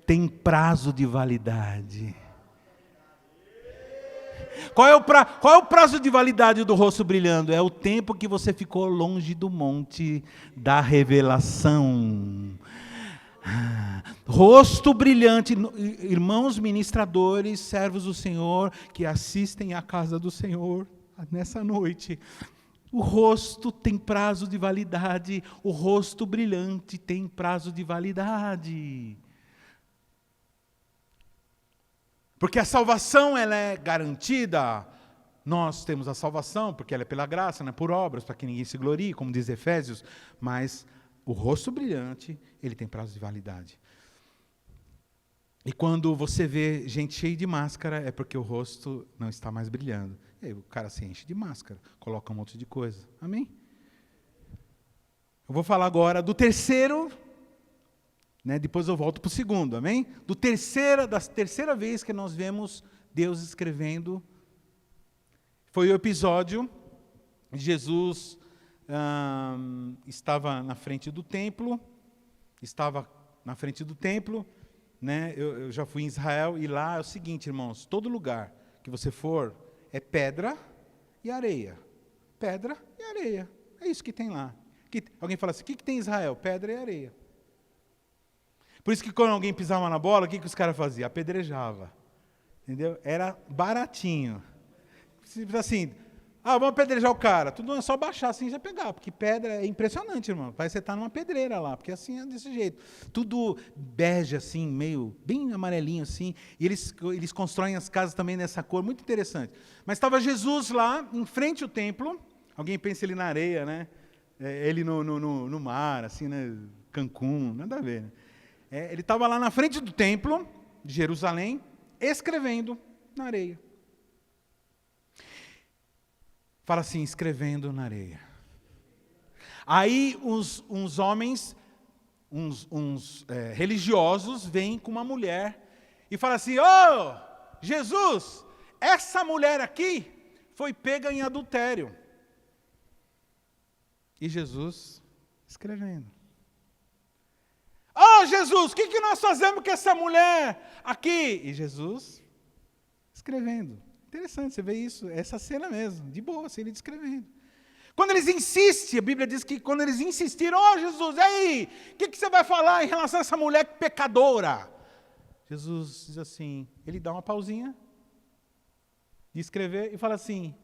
tem prazo de validade. Qual é o prazo de validade do rosto brilhando? É o tempo que você ficou longe do monte da revelação. Rosto brilhante, irmãos ministradores, servos do Senhor, que assistem à casa do Senhor nessa noite. O rosto tem prazo de validade, o rosto brilhante tem prazo de validade. Porque a salvação ela é garantida. Nós temos a salvação, porque ela é pela graça, não é por obras, para que ninguém se glorie, como diz Efésios, mas o rosto brilhante, ele tem prazo de validade. E quando você vê gente cheia de máscara, é porque o rosto não está mais brilhando. E aí o cara se enche de máscara, coloca um monte de coisa. Amém? Eu vou falar agora do terceiro, depois eu volto para o segundo, amém? Da terceira vez que nós vemos Deus escrevendo, foi o episódio de Jesus estava na frente do templo, eu já fui em Israel, e lá é o seguinte, irmãos, todo lugar que você for, é pedra e areia. Pedra e areia, é isso que tem lá. Alguém fala assim, o que tem em Israel? Pedra e areia. Por isso que quando alguém pisava na bola, o que os caras faziam? Apedrejava. Entendeu? Era baratinho. Assim, vamos apedrejar o cara. Tudo é só baixar assim e já pegar. Porque pedra é impressionante, irmão. Parece que você está numa pedreira lá. Porque assim é desse jeito. Tudo bege assim, meio, bem amarelinho assim. E eles constroem as casas também nessa cor, muito interessante. Mas estava Jesus lá, em frente ao templo. Alguém pensa ele na areia, né? Ele no mar, assim, né? Cancún, nada a ver, né? Ele estava lá na frente do templo de Jerusalém, escrevendo na areia. Fala assim, escrevendo na areia. Aí uns homens, religiosos, vêm com uma mulher e falam assim, Jesus, essa mulher aqui foi pega em adultério. E Jesus escrevendo. Jesus, o que nós fazemos com essa mulher aqui? E Jesus escrevendo. Interessante, você vê isso, essa cena mesmo, de boa, assim, ele descrevendo. Quando eles insistem, a Bíblia diz que quando eles insistiram, Jesus, e aí, o que você vai falar em relação a essa mulher pecadora? Jesus diz assim, ele dá uma pausinha de escrever e fala assim,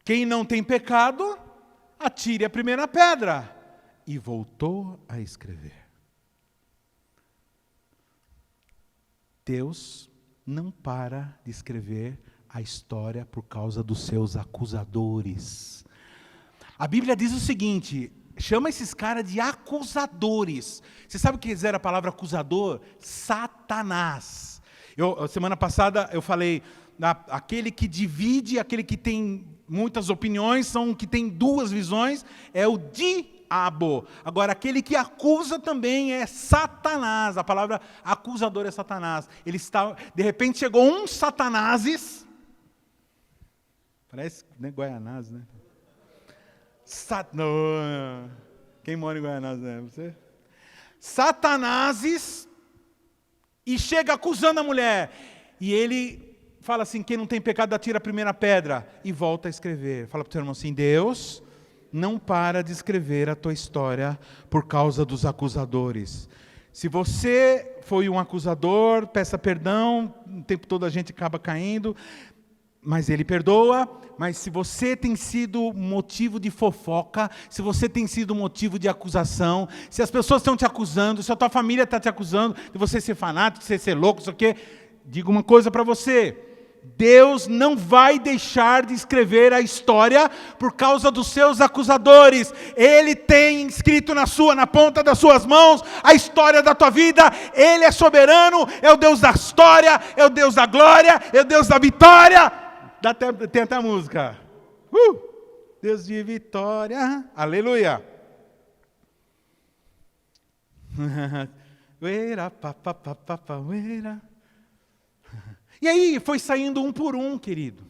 quem não tem pecado, atire a primeira pedra. E voltou a escrever. Deus não para de escrever a história por causa dos seus acusadores. A Bíblia diz o seguinte, chama esses caras de acusadores. Você sabe o que era a palavra acusador? Satanás. Semana passada eu falei, aquele que divide, aquele que tem muitas opiniões, que tem duas visões, é o diabo. Agora, aquele que acusa também é Satanás. A palavra acusador é Satanás. De repente chegou um Satanases. Parece, né, Guaianazes, né? Quem mora em Guaianazes, né? Você? Satanases. E chega acusando a mulher. E ele fala assim, quem não tem pecado atira a primeira pedra. E volta a escrever. Fala para o teu irmão assim, Deus não para de escrever a tua história por causa dos acusadores. Se você foi um acusador, peça perdão, o tempo todo a gente acaba caindo, mas Ele perdoa. Mas se você tem sido motivo de fofoca, se você tem sido motivo de acusação, se as pessoas estão te acusando, se a tua família está te acusando de você ser fanático, de você ser louco, isso aqui, digo uma coisa para você, Deus não vai deixar de escrever a história por causa dos seus acusadores. Ele tem escrito na ponta das suas mãos a história da tua vida. Ele é soberano, é o Deus da história, é o Deus da glória, é o Deus da vitória. Tem até a música. Deus de vitória. Aleluia. E aí foi saindo um por um, querido.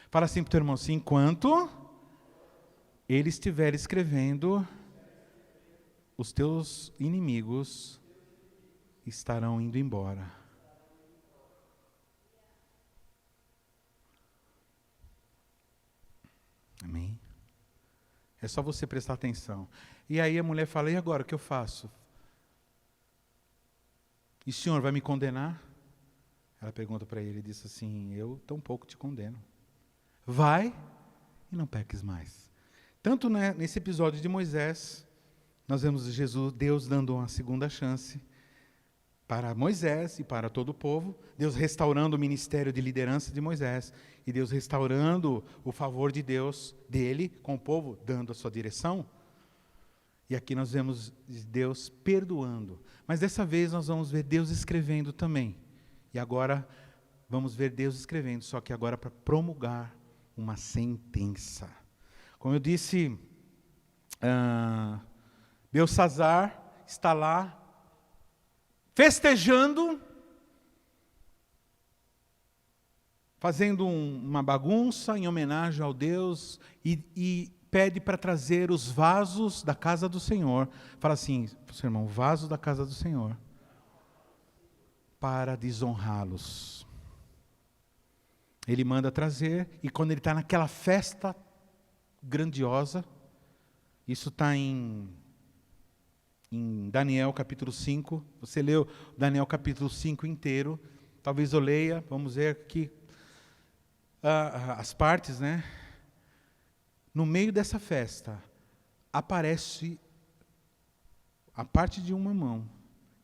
Fala assim para o teu irmão assim: enquanto ele estiver escrevendo, os teus inimigos estarão indo embora. Amém? É só você prestar atenção. E aí a mulher fala: e agora, o que eu faço? E o senhor vai me condenar? Ela pergunta para ele e diz assim: eu tampouco te condeno. Vai e não peques mais. Tanto nesse episódio de Moisés, nós vemos Deus dando uma segunda chance para Moisés e para todo o povo, Deus restaurando o ministério de liderança de Moisés, e Deus restaurando o favor de Deus, dele, com o povo, dando a sua direção. E aqui nós vemos Deus perdoando. Mas dessa vez nós vamos ver Deus escrevendo também. E agora vamos ver Deus escrevendo, só que agora para promulgar uma sentença. Como eu disse, Belsazar está lá festejando, fazendo uma bagunça em homenagem ao Deus e pede para trazer os vasos da casa do Senhor. Fala assim, seu irmão: vaso da casa do Senhor, para desonrá-los. Ele manda trazer, e quando ele está naquela festa grandiosa, isso está em Daniel capítulo 5, você leu Daniel capítulo 5 inteiro, talvez eu leia, vamos ver aqui as partes, né? No meio dessa festa, aparece a parte de uma mão,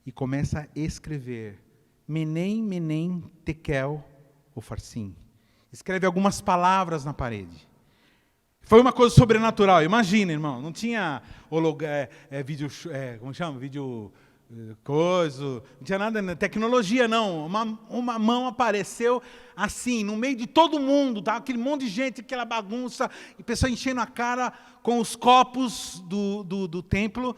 e começa a escrever: Menem, Menem, Tekel, Ufarsim. Escreve algumas palavras na parede. Foi uma coisa sobrenatural. Imagina, irmão, não tinha vídeo, como chama? Vídeo coisa, não tinha nada, tecnologia não. Uma mão apareceu assim, no meio de todo mundo, tá? Aquele monte de gente, aquela bagunça, e pessoa enchendo a cara com os copos do templo,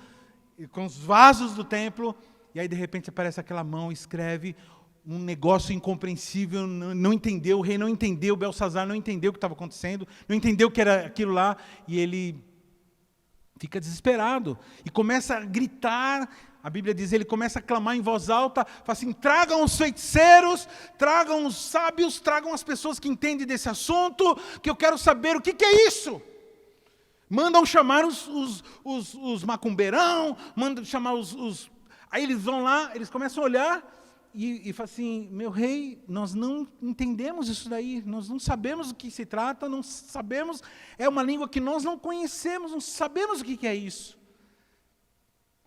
com os vasos do templo. E aí, de repente, aparece aquela mão e escreve um negócio incompreensível, não entendeu, o rei não entendeu, Belsazar não entendeu o que estava acontecendo, não entendeu o que era aquilo lá, e ele fica desesperado, e começa a gritar. A Bíblia diz, ele começa a clamar em voz alta, fala assim: tragam os feiticeiros, tragam os sábios, tragam as pessoas que entendem desse assunto, que eu quero saber o que é isso. Mandam chamar os macumbeirão, mandam chamar os... Aí eles vão lá, eles começam a olhar e falam assim: meu rei, nós não entendemos isso daí, nós não sabemos do que se trata, não sabemos, é uma língua que nós não conhecemos, não sabemos o que é isso.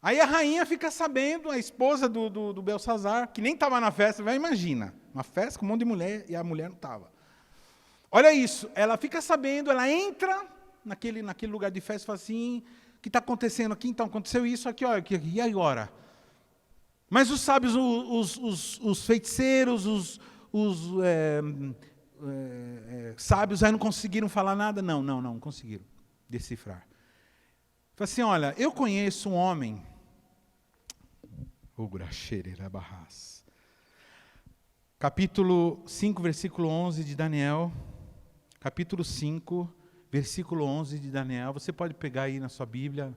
Aí a rainha fica sabendo, a esposa do Belsazar, que nem estava na festa, vai, imagina, uma festa com um monte de mulher e a mulher não estava. Olha isso, ela fica sabendo, ela entra naquele lugar de festa e fala assim: o que está acontecendo aqui? Então, aconteceu isso aqui, olha, e agora? Mas os sábios, os feiticeiros, os sábios aí não conseguiram falar nada? Não conseguiram decifrar. Fala assim: olha, eu conheço um homem, capítulo 5, versículo 11 de Daniel, capítulo 5, versículo 11 de Daniel, você pode pegar aí na sua Bíblia,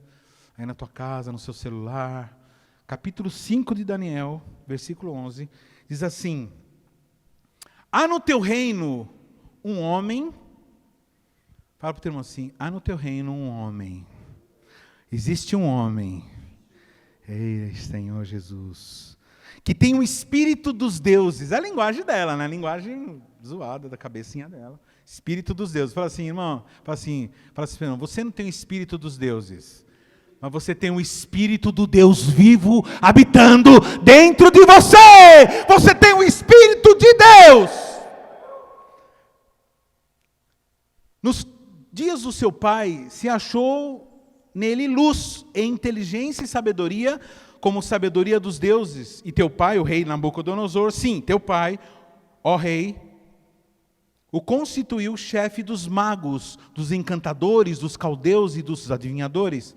aí na tua casa, no seu celular, capítulo 5 de Daniel, versículo 11, diz assim: há no teu reino um homem, fala para o teu irmão assim: há no teu reino um homem, existe um homem, ei, Senhor Jesus, que tem o espírito dos deuses, é a linguagem dela, né? A linguagem zoada da cabecinha dela, espírito dos deuses. Fala assim, irmão, fala assim, irmão, você não tem o espírito dos deuses, mas você tem o Espírito do Deus vivo habitando dentro de você. Você tem o Espírito de Deus. Nos dias do seu pai se achou nele luz e inteligência e sabedoria, como sabedoria dos deuses. E teu pai, o rei Nabucodonosor, sim, teu pai, ó rei, o constituiu chefe dos magos, dos encantadores, dos caldeus e dos adivinhadores,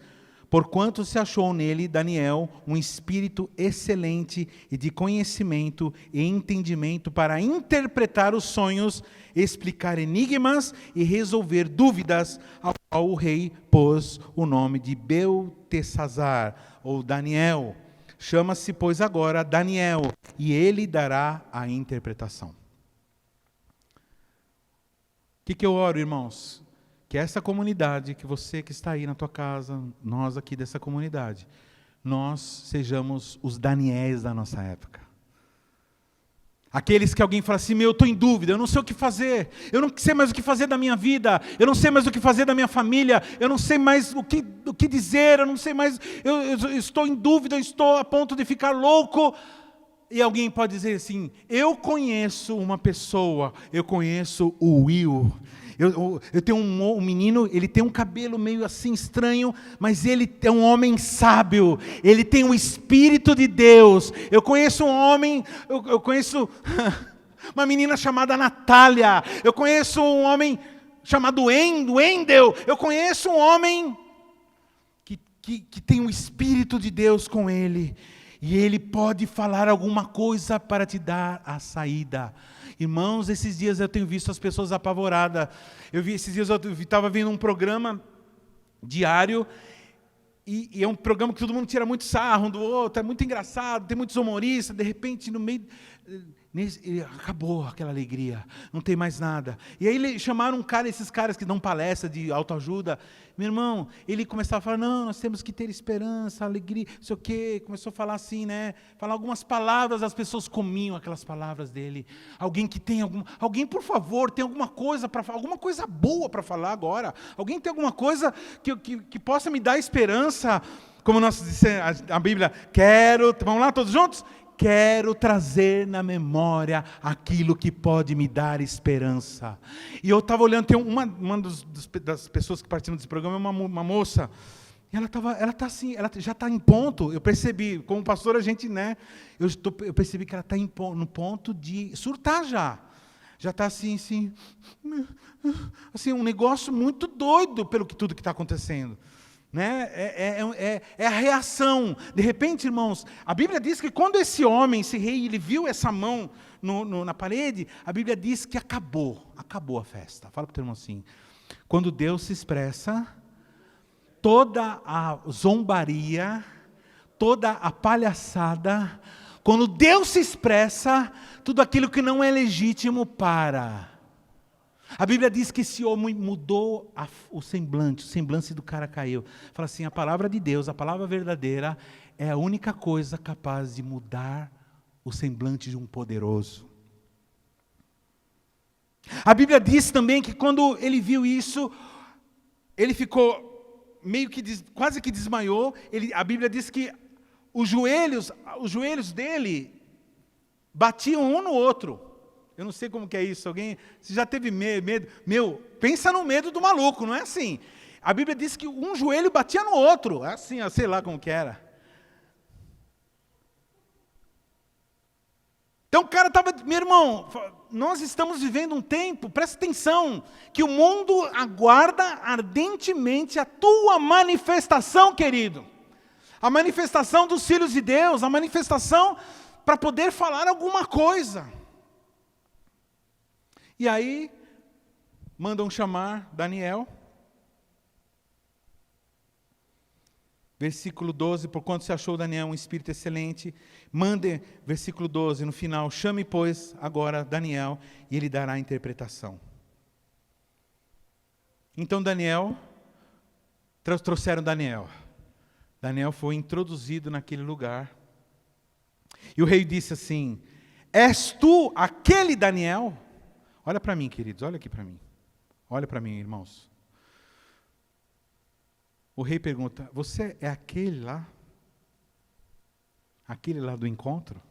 porquanto se achou nele, Daniel, um espírito excelente e de conhecimento e entendimento para interpretar os sonhos, explicar enigmas e resolver dúvidas, ao qual o rei pôs o nome de Beltesazar, ou Daniel. Chama-se, pois, agora Daniel, e ele dará a interpretação. O que eu oro, irmãos? Que essa comunidade, que você que está aí na tua casa, nós aqui dessa comunidade, nós sejamos os Daniéis da nossa época. Aqueles que alguém fala assim, eu estou em dúvida, eu não sei o que fazer, eu não sei mais o que fazer da minha vida, eu não sei mais o que fazer da minha família, eu não sei mais o que dizer, eu não sei mais, eu estou em dúvida, eu estou a ponto de ficar louco. E alguém pode dizer assim, eu conheço uma pessoa, eu conheço o Will. Eu tenho um menino, ele tem um cabelo meio assim estranho, mas ele é um homem sábio, ele tem o Espírito de Deus. Eu conheço um homem, eu conheço uma menina chamada Natália, eu conheço um homem chamado Wendel, eu conheço um homem que tem o Espírito de Deus com ele. E ele pode falar alguma coisa para te dar a saída. Irmãos, esses dias eu tenho visto as pessoas apavoradas. Esses dias eu estava vendo um programa diário, e é um programa que todo mundo tira muito sarro um do outro, é muito engraçado, tem muitos humoristas, de repente no meio... acabou aquela alegria, não tem mais nada. E aí chamaram esses caras que dão palestra de autoajuda. Meu irmão, ele começava a falar, não, nós temos que ter esperança, alegria, não sei o quê. Começou a falar assim, né? Falar algumas palavras, as pessoas comiam aquelas palavras dele. Alguém, por favor, tem alguma coisa para falar, alguma coisa boa para falar agora. Alguém tem alguma coisa que possa me dar esperança? Como nós dissemos, a Bíblia, vamos lá todos juntos? Quero trazer na memória aquilo que pode me dar esperança. E eu estava olhando, tem uma das pessoas que participam desse programa, é uma moça, e ela já está em ponto, eu percebi, como pastor a gente, né, eu percebi que ela está no ponto de surtar já está assim, um negócio muito doido pelo tudo que está acontecendo. Né? É a reação. De repente, irmãos, a Bíblia diz que quando esse homem, esse rei, ele viu essa mão na parede, a Bíblia diz que acabou a festa. Fala para o teu irmão assim, quando Deus se expressa, toda a zombaria, toda a palhaçada, quando Deus se expressa, tudo aquilo que não é legítimo para. A Bíblia diz que esse homem mudou o semblante do cara caiu. Fala assim, a palavra de Deus, a palavra verdadeira, é a única coisa capaz de mudar o semblante de um poderoso. A Bíblia diz também que quando ele viu isso, ele ficou quase que desmaiou. A Bíblia diz que os joelhos dele batiam um no outro. Eu não sei como que é isso. Você já teve medo? Pensa no medo do maluco, não é assim. A Bíblia diz que um joelho batia no outro. É assim, sei lá como que era. Então o cara estava, meu irmão, nós estamos vivendo um tempo, presta atenção, que o mundo aguarda ardentemente a tua manifestação, querido. A manifestação dos filhos de Deus, a manifestação para poder falar alguma coisa. E aí, mandam chamar Daniel. Versículo 12, porquanto se achou Daniel um espírito excelente, mande, versículo 12, no final, chame, pois, agora Daniel, e ele dará a interpretação. Então trouxeram Daniel. Daniel foi introduzido naquele lugar. E o rei disse assim, és tu aquele Daniel? Olha para mim, queridos, olha aqui para mim. Olha para mim, irmãos. O rei pergunta, você é aquele lá? Aquele lá do encontro?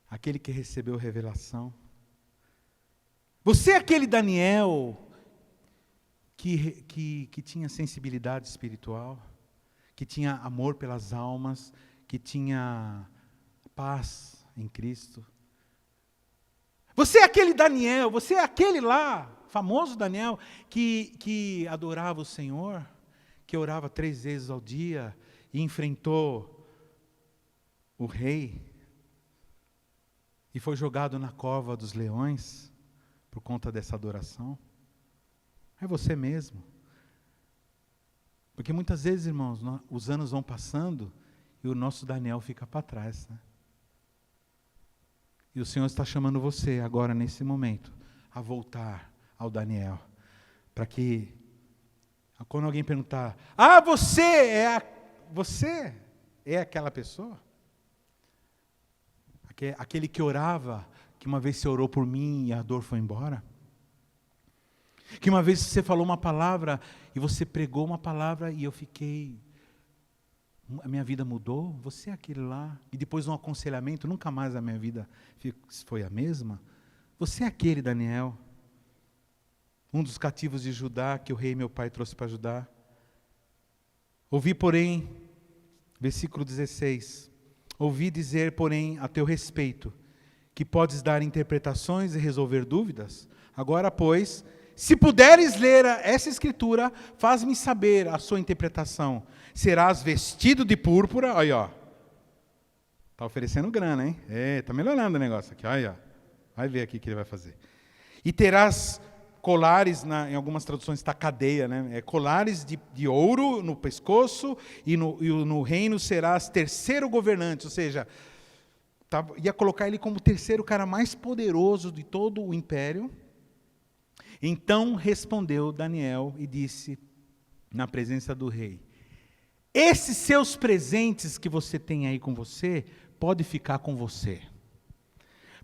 Aquele que recebeu revelação? Você é aquele Daniel que tinha sensibilidade espiritual, que tinha amor pelas almas, que tinha paz em Cristo. Você é aquele Daniel, você é aquele lá, famoso Daniel, que adorava o Senhor, que orava 3 vezes ao dia e enfrentou o rei e foi jogado na cova dos leões por conta dessa adoração. É você mesmo. Porque muitas vezes, irmãos, os anos vão passando e o nosso Daniel fica para trás, né? E o Senhor está chamando você agora, nesse momento, a voltar ao Daniel. Para que, quando alguém perguntar, você é aquela pessoa? Aquele que orava, que uma vez você orou por mim e a dor foi embora? Que uma vez você falou uma palavra e você pregou uma palavra e a minha vida mudou? Você é aquele lá? E depois de um aconselhamento, nunca mais a minha vida foi a mesma? Você é aquele Daniel? Um dos cativos de Judá que o rei meu pai trouxe para Judá. Ouvi, porém, versículo 16, ouvi dizer, porém, a teu respeito, que podes dar interpretações e resolver dúvidas. Agora, pois, se puderes ler essa escritura, faz-me saber a sua interpretação. Serás vestido de púrpura, aí ó, está oferecendo grana, hein? Está melhorando o negócio aqui, aí ó, vai ver aqui o que ele vai fazer. E terás colares, em algumas traduções está cadeia, né? Colares de ouro no pescoço, e no reino serás terceiro governante, ou seja, ia colocar ele como o terceiro cara mais poderoso de todo o império. Então respondeu Daniel e disse, na presença do rei, esses seus presentes que você tem aí com você, pode ficar com você.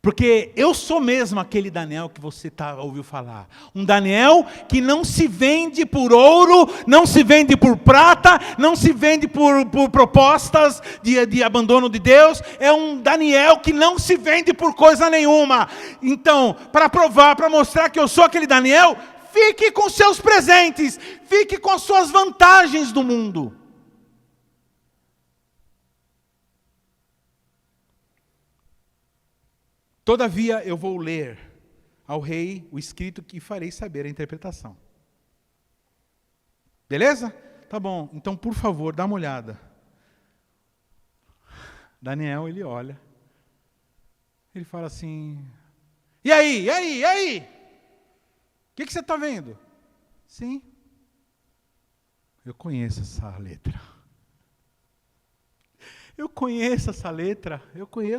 Porque eu sou mesmo aquele Daniel que você ouviu falar. Um Daniel que não se vende por ouro, não se vende por prata, não se vende por propostas de abandono de Deus. É um Daniel que não se vende por coisa nenhuma. Então, para provar, para mostrar que eu sou aquele Daniel, fique com seus presentes, fique com as suas vantagens do mundo. Todavia eu vou ler ao rei o escrito e farei saber a interpretação. Beleza? Tá bom, então por favor, dá uma olhada. Daniel, ele olha. Ele fala assim, e aí? O que você está vendo? Sim, eu conheço essa letra. Eu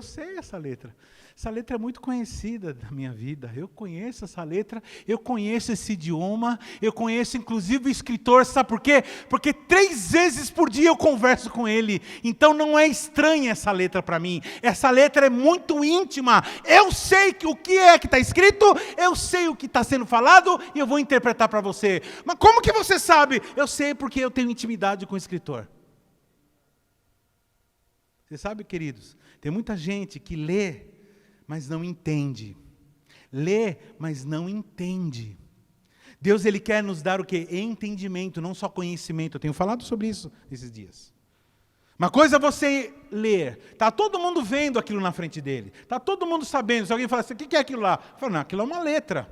sei essa letra. Essa letra é muito conhecida da minha vida. Eu conheço essa letra, eu conheço esse idioma, eu conheço inclusive o escritor, sabe por quê? Porque 3 vezes por dia eu converso com ele. Então não é estranha essa letra para mim. Essa letra é muito íntima. Eu sei o que é que está escrito, eu sei o que está sendo falado e eu vou interpretar para você. Mas como que você sabe? Eu sei porque eu tenho intimidade com o escritor. Você sabe, queridos, tem muita gente que lê, mas não entende. Lê, mas não entende. Deus, Ele quer nos dar o quê? Entendimento, não só conhecimento. Eu tenho falado sobre isso esses dias. Uma coisa é você ler. Está todo mundo vendo aquilo na frente dele. Está todo mundo sabendo. Se alguém fala assim, o que é aquilo lá? Eu falo, não, aquilo é uma letra.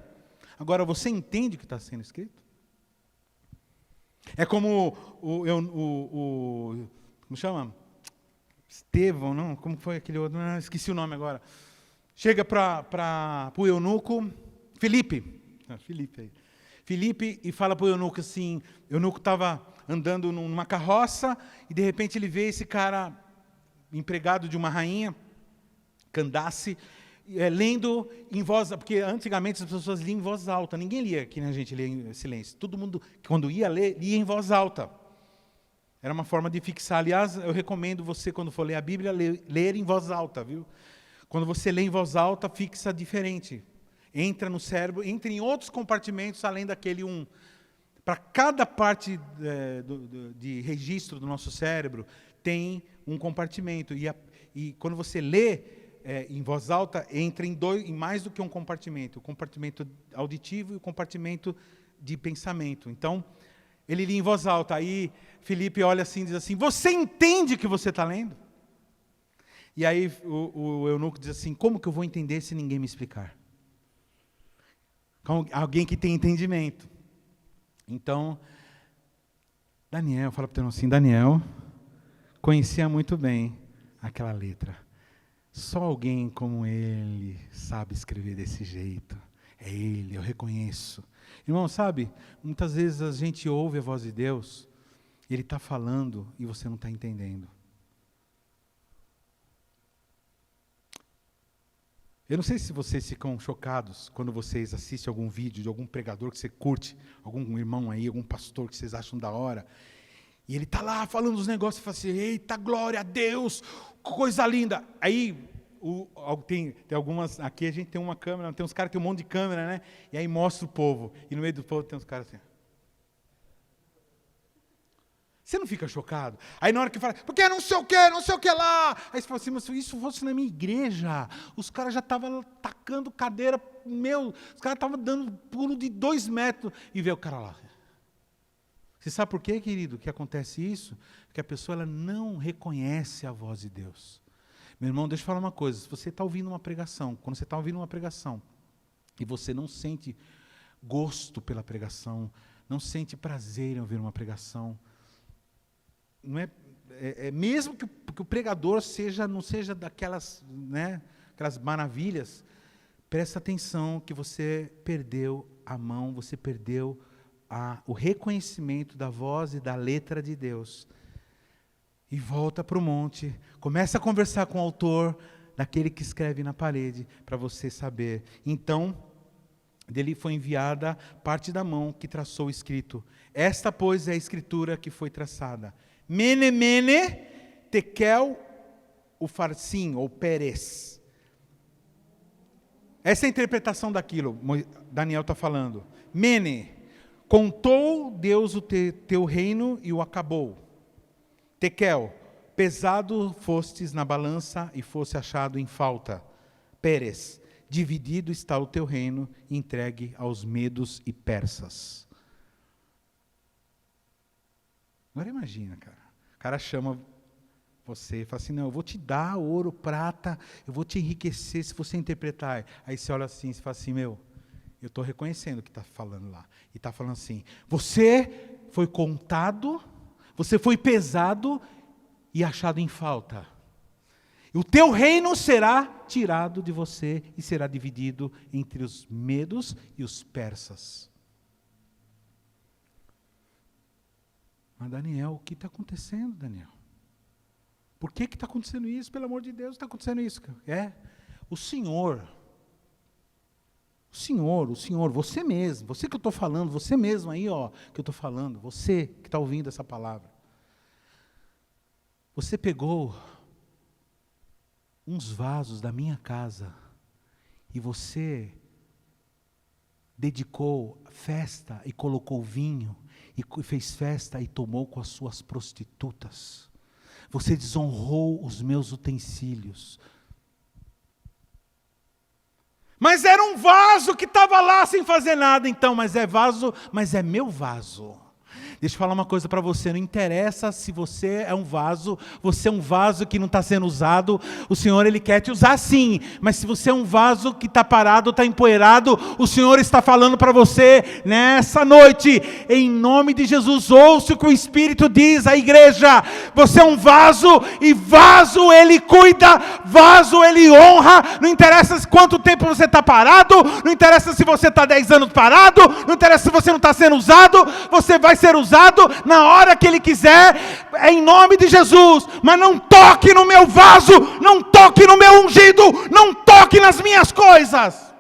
Agora, você entende o que está sendo escrito? É como como chama? Estevão, não? Como foi aquele outro? Não, esqueci o nome agora. Chega para o eunuco, Filipe e fala para o eunuco assim, o eunuco estava andando numa carroça e de repente ele vê esse cara, empregado de uma rainha, Candace, lendo em voz, porque antigamente as pessoas liam em voz alta, ninguém lia, que nem a gente lia em silêncio, todo mundo, quando ia ler, lia em voz alta. Era uma forma de fixar. Aliás, eu recomendo você, quando for ler a Bíblia, ler em voz alta, viu? Quando você lê em voz alta, fixa diferente. Entra no cérebro, entra em outros compartimentos, além daquele um. Para cada parte de registro do nosso cérebro, tem um compartimento. E quando você lê, em voz alta entra em mais do que um compartimento. O compartimento auditivo e o compartimento de pensamento. Então, ele lia em voz alta. Aí, Filipe olha assim e diz assim, você entende o que você está lendo? E aí, o eunuco diz assim, como que eu vou entender se ninguém me explicar? Alguém que tem entendimento. Então, Daniel, fala para o teu irmão assim, Daniel conhecia muito bem aquela letra. Só alguém como ele sabe escrever desse jeito. É ele, eu reconheço. Irmão, sabe, muitas vezes a gente ouve a voz de Deus, Ele está falando e você não está entendendo. Eu não sei se vocês ficam chocados quando vocês assistem algum vídeo de algum pregador que você curte, algum irmão aí, algum pastor que vocês acham da hora, e ele está lá falando os negócios e fala assim, eita, glória a Deus, coisa linda. Aí, tem algumas, aqui a gente tem uma câmera, tem uns caras que tem um monte de câmera, né? E aí mostra o povo, e no meio do povo tem uns caras assim. Você não fica chocado? Aí na hora que fala, porque não sei o que lá. Aí você fala assim, mas se isso fosse na minha igreja, os caras já estavam tacando cadeira, os caras estavam dando pulo de 2 metros, e vê o cara lá. Você sabe por quê, querido, que acontece isso? Porque a pessoa ela não reconhece a voz de Deus. Meu irmão, deixa eu falar uma coisa, se você está ouvindo uma pregação, quando você está ouvindo uma pregação, e você não sente gosto pela pregação, não sente prazer em ouvir uma pregação, não mesmo que o pregador não seja daquelas, né, aquelas maravilhas, presta atenção que você perdeu a mão, você perdeu o reconhecimento da voz e da letra de Deus. E volta para o monte, começa a conversar com o autor, daquele que escreve na parede, para você saber. Então, dele foi enviada parte da mão que traçou o escrito. Esta, pois, é a escritura que foi traçada. Mene, mene, tekel, ufarsim, ou Pérez. Essa é a interpretação daquilo, Daniel está falando. Mene, contou Deus o teu reino e o acabou. Tekel, pesado fostes na balança e fosse achado em falta. Pérez, dividido está o teu reino, entregue aos medos e persas. Agora imagina, cara. O cara chama você e fala assim, não, eu vou te dar ouro, prata, eu vou te enriquecer se você interpretar. Aí você olha assim e fala assim, eu estou reconhecendo o que está falando lá. E está falando assim, você foi contado, você foi pesado e achado em falta. O teu reino será tirado de você e será dividido entre os medos e os persas. Mas Daniel, o que está acontecendo, Daniel? Por que está acontecendo isso? Pelo amor de Deus, está acontecendo isso. O Senhor, você mesmo, você que eu estou falando, você mesmo aí, que eu estou falando, você que está ouvindo essa palavra. Você pegou uns vasos da minha casa e você dedicou festa e colocou vinho e fez festa e tomou com as suas prostitutas. Você desonrou os meus utensílios. Mas era um vaso que estava lá sem fazer nada, então, mas é meu vaso. Deixa eu falar uma coisa para você, não interessa se você é um vaso que não está sendo usado, o Senhor Ele quer te usar sim, mas se você é um vaso que está parado, está empoeirado, o Senhor está falando para você nessa noite, em nome de Jesus, ouça o que o Espírito diz à igreja, você é um vaso, e vaso Ele cuida, vaso Ele honra, não interessa quanto tempo você está parado, não interessa se você está 10 anos parado, não interessa se você não está sendo usado, você vai ser usado na hora que Ele quiser, em nome de Jesus, mas não toque no meu vaso, não toque no meu ungido, não toque nas minhas coisas.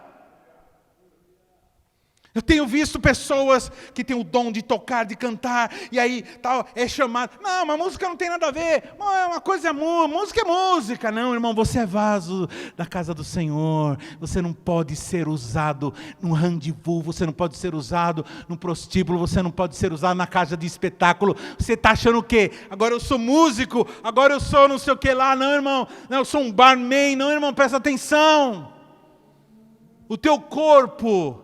Eu tenho visto pessoas que têm o dom de tocar, de cantar, e aí tal, é chamado. Não, mas música não tem nada a ver. Uma coisa é música é música. Não, irmão, você é vaso da casa do Senhor. Você não pode ser usado num rendezvous, você não pode ser usado num prostíbulo, você não pode ser usado na casa de espetáculo. Você está achando o quê? Agora eu sou músico, agora eu sou não sei o que lá. Não, irmão, não, eu sou um barman. Não, irmão, presta atenção. O teu corpo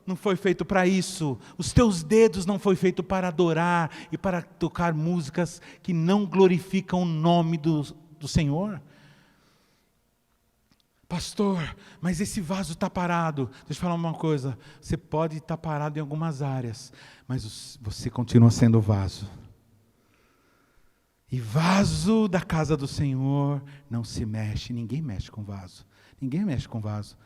não foi feito para isso. Os teus dedos não foi feito para adorar e para tocar músicas que não glorificam o nome do Senhor. Pastor, mas esse vaso está parado. Deixa eu falar uma coisa. Você pode estar parado em algumas áreas, mas você continua sendo vaso. E vaso da casa do Senhor não se mexe. Ninguém mexe com vaso. Ninguém mexe com vaso.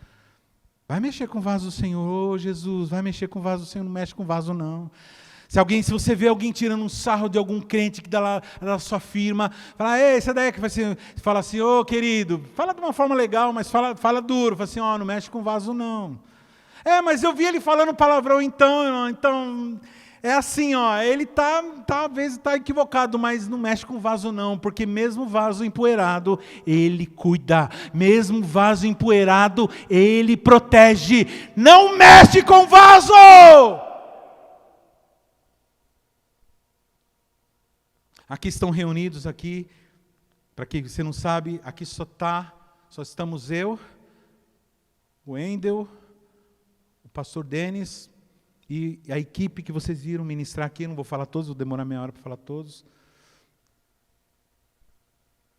Vai mexer com o vaso do Senhor, Jesus, vai mexer com o vaso do Senhor, não mexe com o vaso não. Se você vê alguém tirando um sarro de algum crente que dá lá da sua firma, fala, ei, essa daí é que vai ser, fala assim, ô querido, fala de uma forma legal, mas fala duro, fala assim, ó, não mexe com o vaso não. Mas eu vi ele falando palavrão então é assim, ó, ele talvez está equivocado, mas não mexe com vaso não, porque mesmo vaso empoeirado, ele cuida, mesmo vaso empoeirado, ele protege, não mexe com vaso! Aqui estão reunidos aqui, para quem você não sabe, aqui só estamos eu, o Wendel, o pastor Denis, e a equipe que vocês viram ministrar aqui, não vou falar todos, vou demorar meia hora para falar todos.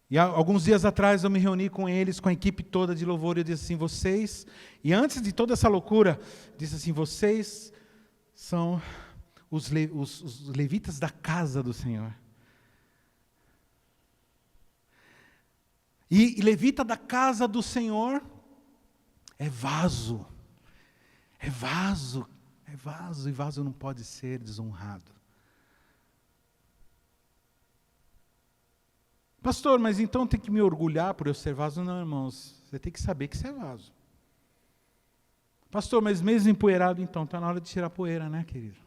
E alguns dias atrás eu me reuni com eles, com a equipe toda de louvor, e eu disse assim, vocês, e antes de toda essa loucura, disse assim, vocês são os levitas da casa do Senhor. E levita da casa do Senhor é vaso, e vaso não pode ser desonrado. Pastor, mas então tem que me orgulhar por eu ser vaso? Não, irmãos, você tem que saber que você é vaso. Pastor, mas mesmo empoeirado, então, está na hora de tirar a poeira, né, querido?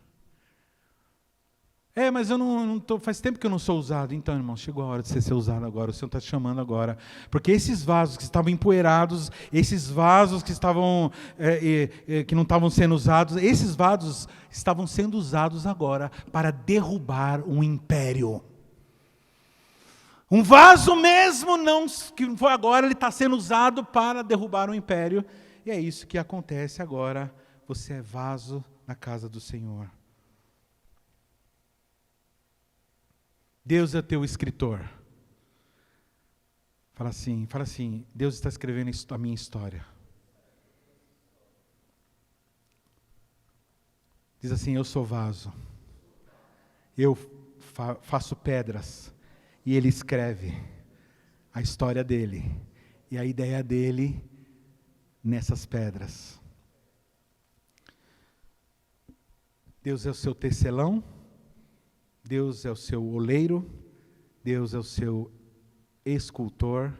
Mas eu não tô, faz tempo que eu não sou usado. Então, irmão, chegou a hora de você ser usado agora, o Senhor está te chamando agora. Porque esses vasos que estavam empoeirados, esses vasos que estavam que não estavam sendo usados, esses vasos estavam sendo usados agora para derrubar um império. Um vaso mesmo, que não foi agora, ele está sendo usado para derrubar um império. E é isso que acontece agora. Você é vaso na casa do Senhor. Deus é teu escritor. Fala assim, Deus está escrevendo a minha história. Diz assim, eu sou vaso. Eu faço pedras. E Ele escreve a história dele. E a ideia dele nessas pedras. Deus é o seu tecelão. Deus é o seu oleiro, Deus é o seu escultor,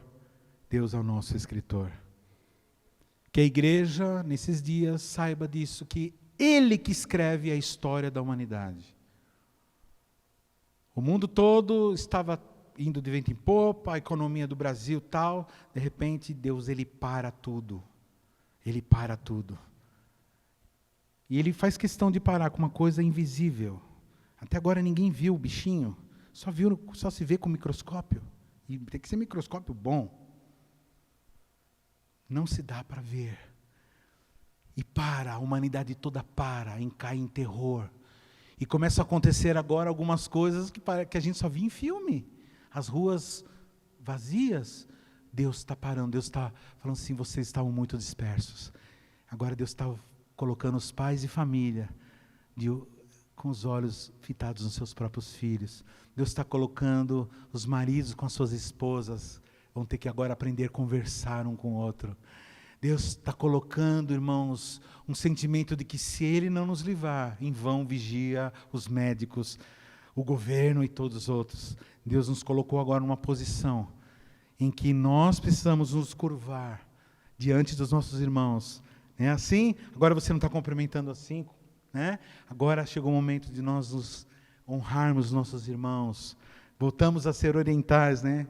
Deus é o nosso escritor. Que a igreja, nesses dias, saiba disso, que Ele que escreve a história da humanidade. O mundo todo estava indo de vento em popa, a economia do Brasil tal, de repente Deus, Ele para tudo. Ele para tudo. E Ele faz questão de parar com uma coisa invisível. Até agora ninguém viu o bichinho, só se vê com microscópio. E tem que ser microscópio bom. Não se dá para ver. E a humanidade toda cai em terror. E começa a acontecer agora algumas coisas que a gente só via em filme. As ruas vazias. Deus está parando, Deus está falando assim, vocês estavam muito dispersos. Agora Deus está colocando os pais e família com os olhos fitados nos seus próprios filhos. Deus está colocando os maridos com as suas esposas, vão ter que agora aprender a conversar um com o outro. Deus está colocando, irmãos, um sentimento de que se Ele não nos livrar, em vão vigia os médicos, o governo e todos os outros. Deus nos colocou agora numa posição em que nós precisamos nos curvar diante dos nossos irmãos. É assim? Agora você não está cumprimentando assim, né? Agora chegou o momento de nós nos honrarmos nossos irmãos. Voltamos a ser orientais, né?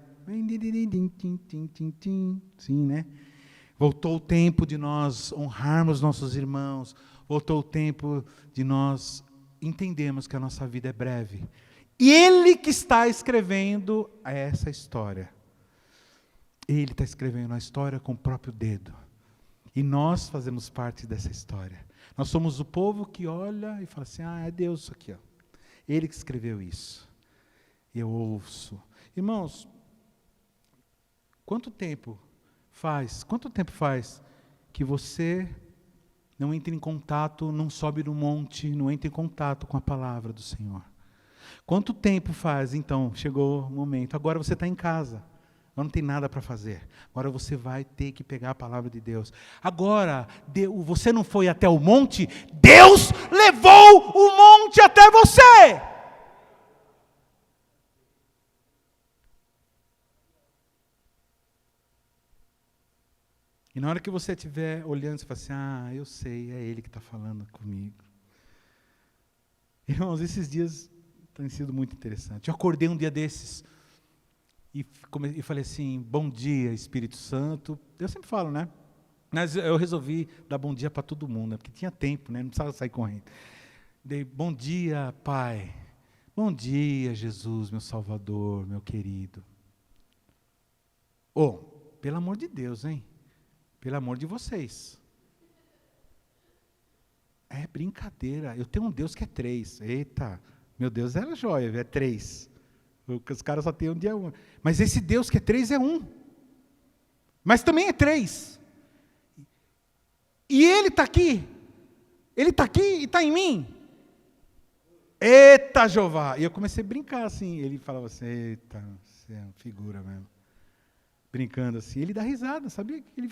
Sim, né? Voltou o tempo de nós honrarmos nossos irmãos. Voltou o tempo de nós entendermos que a nossa vida é breve. E Ele que está escrevendo essa história. Ele está escrevendo a história com o próprio dedo. E nós fazemos parte dessa história. Nós somos o povo que olha e fala assim, é Deus isso aqui, ó. Ele que escreveu isso. Eu ouço. Irmãos, quanto tempo faz que você não entra em contato, não sobe no monte, não entra em contato com a palavra do Senhor? Quanto tempo faz, então, chegou o momento, agora você está em casa, agora não tem nada para fazer, agora você vai ter que pegar a palavra de Deus. Agora, você não foi até o monte, Deus levou o monte até você! E na hora que você estiver olhando, você fala assim, eu sei, é Ele que está falando comigo. Irmãos, esses dias têm sido muito interessantes. Eu acordei um dia desses e falei assim, bom dia, Espírito Santo. Eu sempre falo, né? Mas eu resolvi dar bom dia para todo mundo, né? Porque tinha tempo, né? Não precisava sair correndo. Dei bom dia, Pai. Bom dia, Jesus, meu Salvador, meu querido. Pelo amor de Deus, hein? Pelo amor de vocês. É brincadeira. Eu tenho um Deus que é 3. Eita, meu Deus era joia, é 3. Os caras só têm um dia 1. Mas esse Deus que é 3 é 1. Mas também é 3. E Ele está aqui. Ele está aqui e está em mim. Eita, Jeová. E eu comecei a brincar assim. Ele falava assim, eita, você é uma figura mesmo. Brincando assim, ele dá risada, sabia? Ele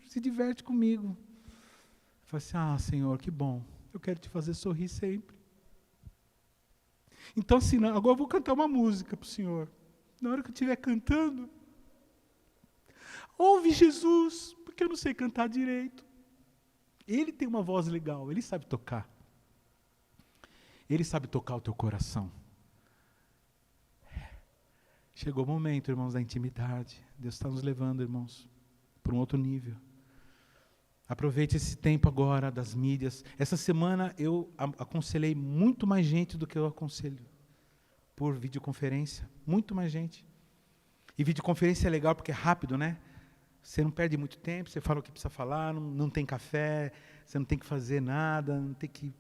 se diverte comigo. Eu falei assim, Senhor, que bom, eu quero te fazer sorrir sempre. Então assim, agora eu vou cantar uma música para o Senhor. Na hora que eu estiver cantando, ouve Jesus, porque eu não sei cantar direito. Ele tem uma voz legal, ele sabe tocar. Ele sabe tocar o teu coração. Chegou o momento, irmãos, da intimidade. Deus está nos levando, irmãos, para um outro nível. Aproveite esse tempo agora das mídias. Essa semana eu aconselhei muito mais gente do que eu aconselho por videoconferência. Muito mais gente. E videoconferência é legal porque é rápido, né? Você não perde muito tempo, você fala o que precisa falar, não tem café, você não tem que fazer nada, não tem que...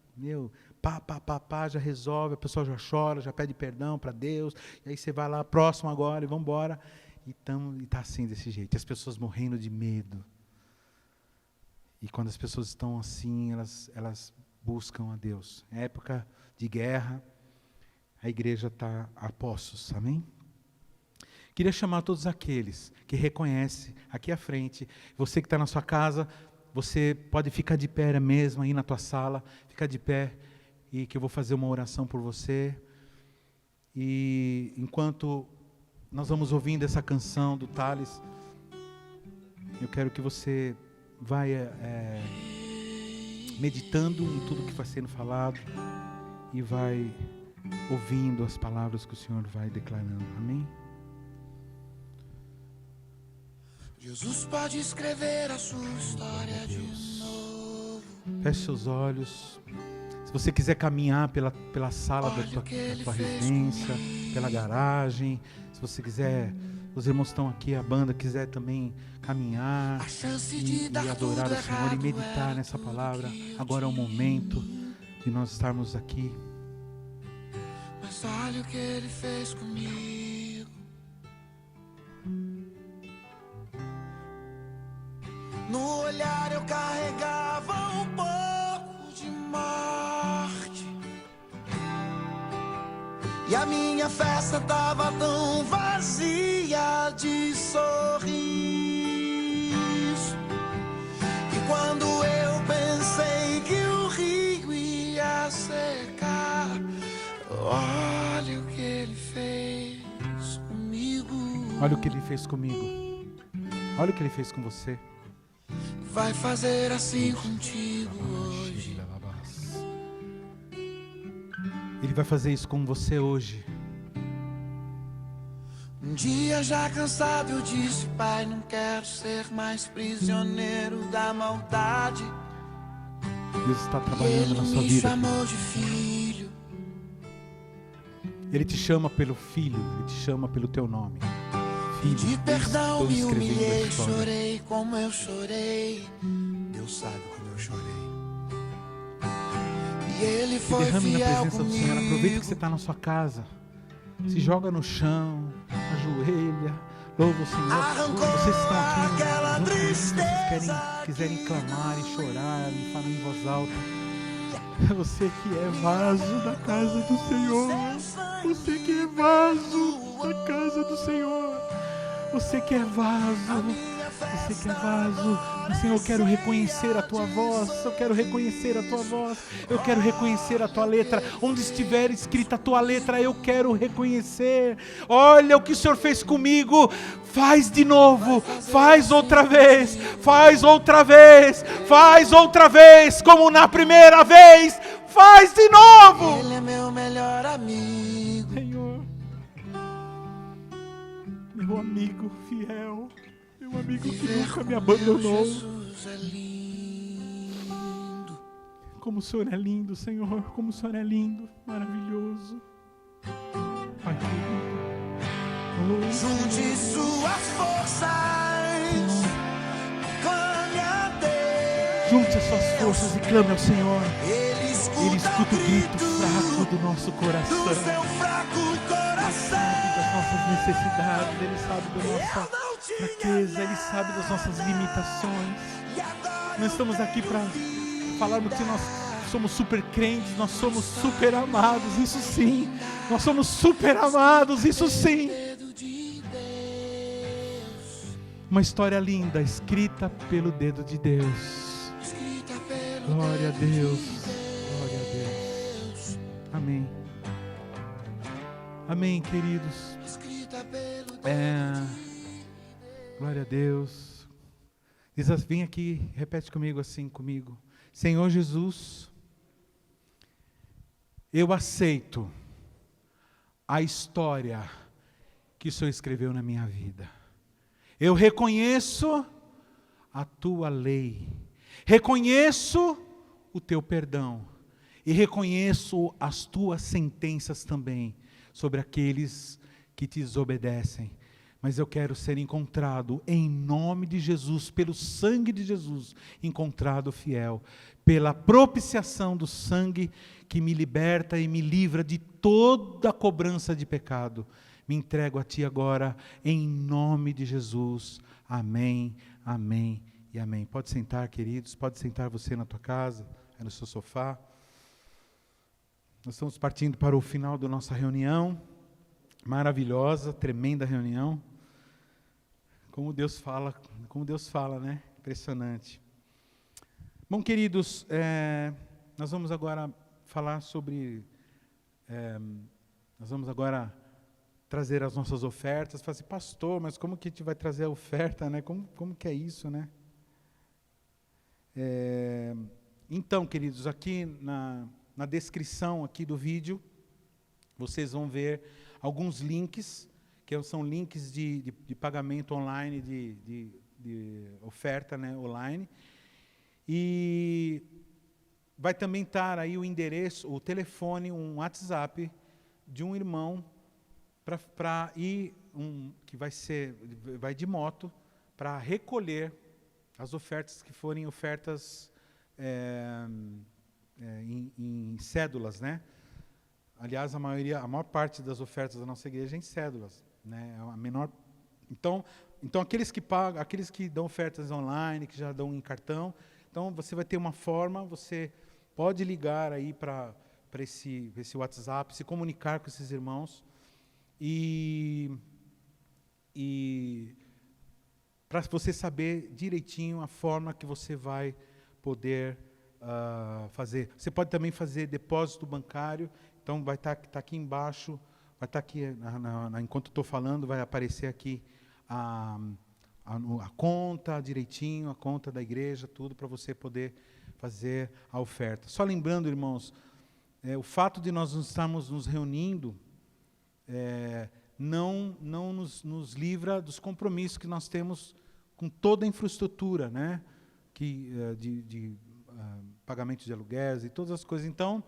já resolve, a pessoa já chora, já pede perdão para Deus, e aí você vai lá, próximo agora, e vamos embora. E está assim, desse jeito. E as pessoas morrendo de medo. E quando as pessoas estão assim, elas buscam a Deus. É época de guerra, a igreja está a postos, amém? Queria chamar todos aqueles que reconhecem, aqui à frente, você que está na sua casa, você pode ficar de pé mesmo aí na tua sala, ficar de pé, e que eu vou fazer uma oração por você. E enquanto nós vamos ouvindo essa canção do Thales, eu quero que você vai meditando em tudo que vai sendo falado e vai ouvindo as palavras que o Senhor vai declarando. Amém? Jesus pode escrever a sua história de novo. Feche seus olhos. Se você quiser caminhar pela sala da tua residência, pela garagem, se você quiser, os irmãos estão aqui, a banda quiser também caminhar e adorar o Senhor e meditar nessa palavra. Agora é o momento de nós estarmos aqui. Mas olha o que Ele fez comigo. No olhar eu carregava um pouco de morte, e a minha festa tava tão vazia de sorriso. E quando eu pensei que o rio ia secar, olha o que Ele fez comigo. Olha o que Ele fez comigo. Olha o que Ele fez com você. Vai fazer assim contigo hoje. Ele vai fazer isso com você hoje. Um dia já cansado eu disse: Pai, não quero ser mais prisioneiro da maldade. Deus está trabalhando na sua Ele me vida. chamou de filho. Ele te chama pelo filho, ele te chama pelo teu nome. Filho, De perdão estou me escrevendo a humilhei, história. chorei como eu chorei. Deus sabe como eu chorei. E Ele Se foi derrame na fiel presença do Senhor. Aproveita que você comigo. está na sua casa. Se joga no chão, ajoelha, louva o Senhor. Arrancou Vocês estão aqui aquela junto comigo, tristeza vocês quiserem clamar e chorar e falar em voz alta. Você que é vaso da casa do Senhor. Você que é vaso da casa do Senhor. Você que é vaso. Você que é vaso. Senhor, eu quero reconhecer a tua voz. Eu quero reconhecer a tua voz. Eu quero reconhecer a tua letra. Onde estiver escrita a tua letra, eu quero reconhecer. Olha o que o Senhor fez comigo. Faz de novo. Faz outra vez. Faz outra vez. Faz outra vez. Como na primeira vez. Faz de novo. Ele é meu melhor amigo. Senhor, meu amigo fiel, meu amigo que nunca me abandonou. Jesus é lindo. Como o Senhor é lindo, Senhor, como o Senhor é lindo, maravilhoso. Pai querido, Junte suas forças. Clame a Deus. junte as suas forças e clame ao Senhor. Ele Ele escuta o grito fraco do nosso coração. do seu fraco Ele coração. sabe das nossas necessidades, Ele sabe da nossa Eu não tinha fraqueza, Ele sabe das nossas limitações. e agora Não estamos aqui para falarmos que nós somos super crentes, nós somos super amados, isso sim. Nós somos super amados, isso sim. dedo de Deus. Uma história linda, escrita pelo dedo de Deus. Escrita pelo Glória a dedo de Deus. Glória a Deus. Amém. Amém, queridos. Escrita pelo Glória a Deus. Vem aqui, repete comigo assim, comigo. Senhor Jesus, eu aceito a história que o Senhor escreveu na minha vida. Eu reconheço a tua lei. Reconheço o teu perdão. E reconheço as tuas sentenças também sobre aqueles que te desobedecem. Mas eu quero ser encontrado em nome de Jesus, pelo sangue de Jesus, encontrado fiel, pela propiciação do sangue que me liberta e me livra de toda a cobrança de pecado. Me entrego a Ti agora, em nome de Jesus. Amém, amém e amém. Pode sentar, queridos, pode sentar você na tua casa, no seu sofá. Nós estamos partindo para o final da nossa reunião, maravilhosa, tremenda reunião. Como Deus fala, né? Impressionante. Bom, queridos, nós vamos agora falar sobre, nós vamos agora trazer as nossas ofertas. Falar assim, pastor, mas como que a gente vai trazer a oferta, né? Como que é isso, né? Então, queridos, aqui na descrição aqui do vídeo, vocês vão ver alguns links, que são links de pagamento online, de oferta, né, online. E vai também estar aí o endereço, o telefone, um WhatsApp de um irmão para ir, que vai de moto, para recolher as ofertas que forem ofertas em cédulas, né? Aliás, a maior parte das ofertas da nossa igreja é em cédulas, né? A menor. Então aqueles que pagam, aqueles que dão ofertas online, que já dão em cartão, então você vai ter uma forma, você pode ligar aí para esse WhatsApp, se comunicar com esses irmãos e para você saber direitinho a forma que você vai poder fazer. Você pode também fazer depósito bancário. Então vai estar aqui embaixo, vai estar aqui, enquanto estou falando, vai aparecer aqui a conta direitinho, a conta da igreja, tudo para você poder fazer a oferta. Só lembrando, irmãos, o fato de nós estarmos nos reunindo não nos livra dos compromissos que nós temos com toda a infraestrutura, né? De pagamento de aluguéis e todas as coisas. Então,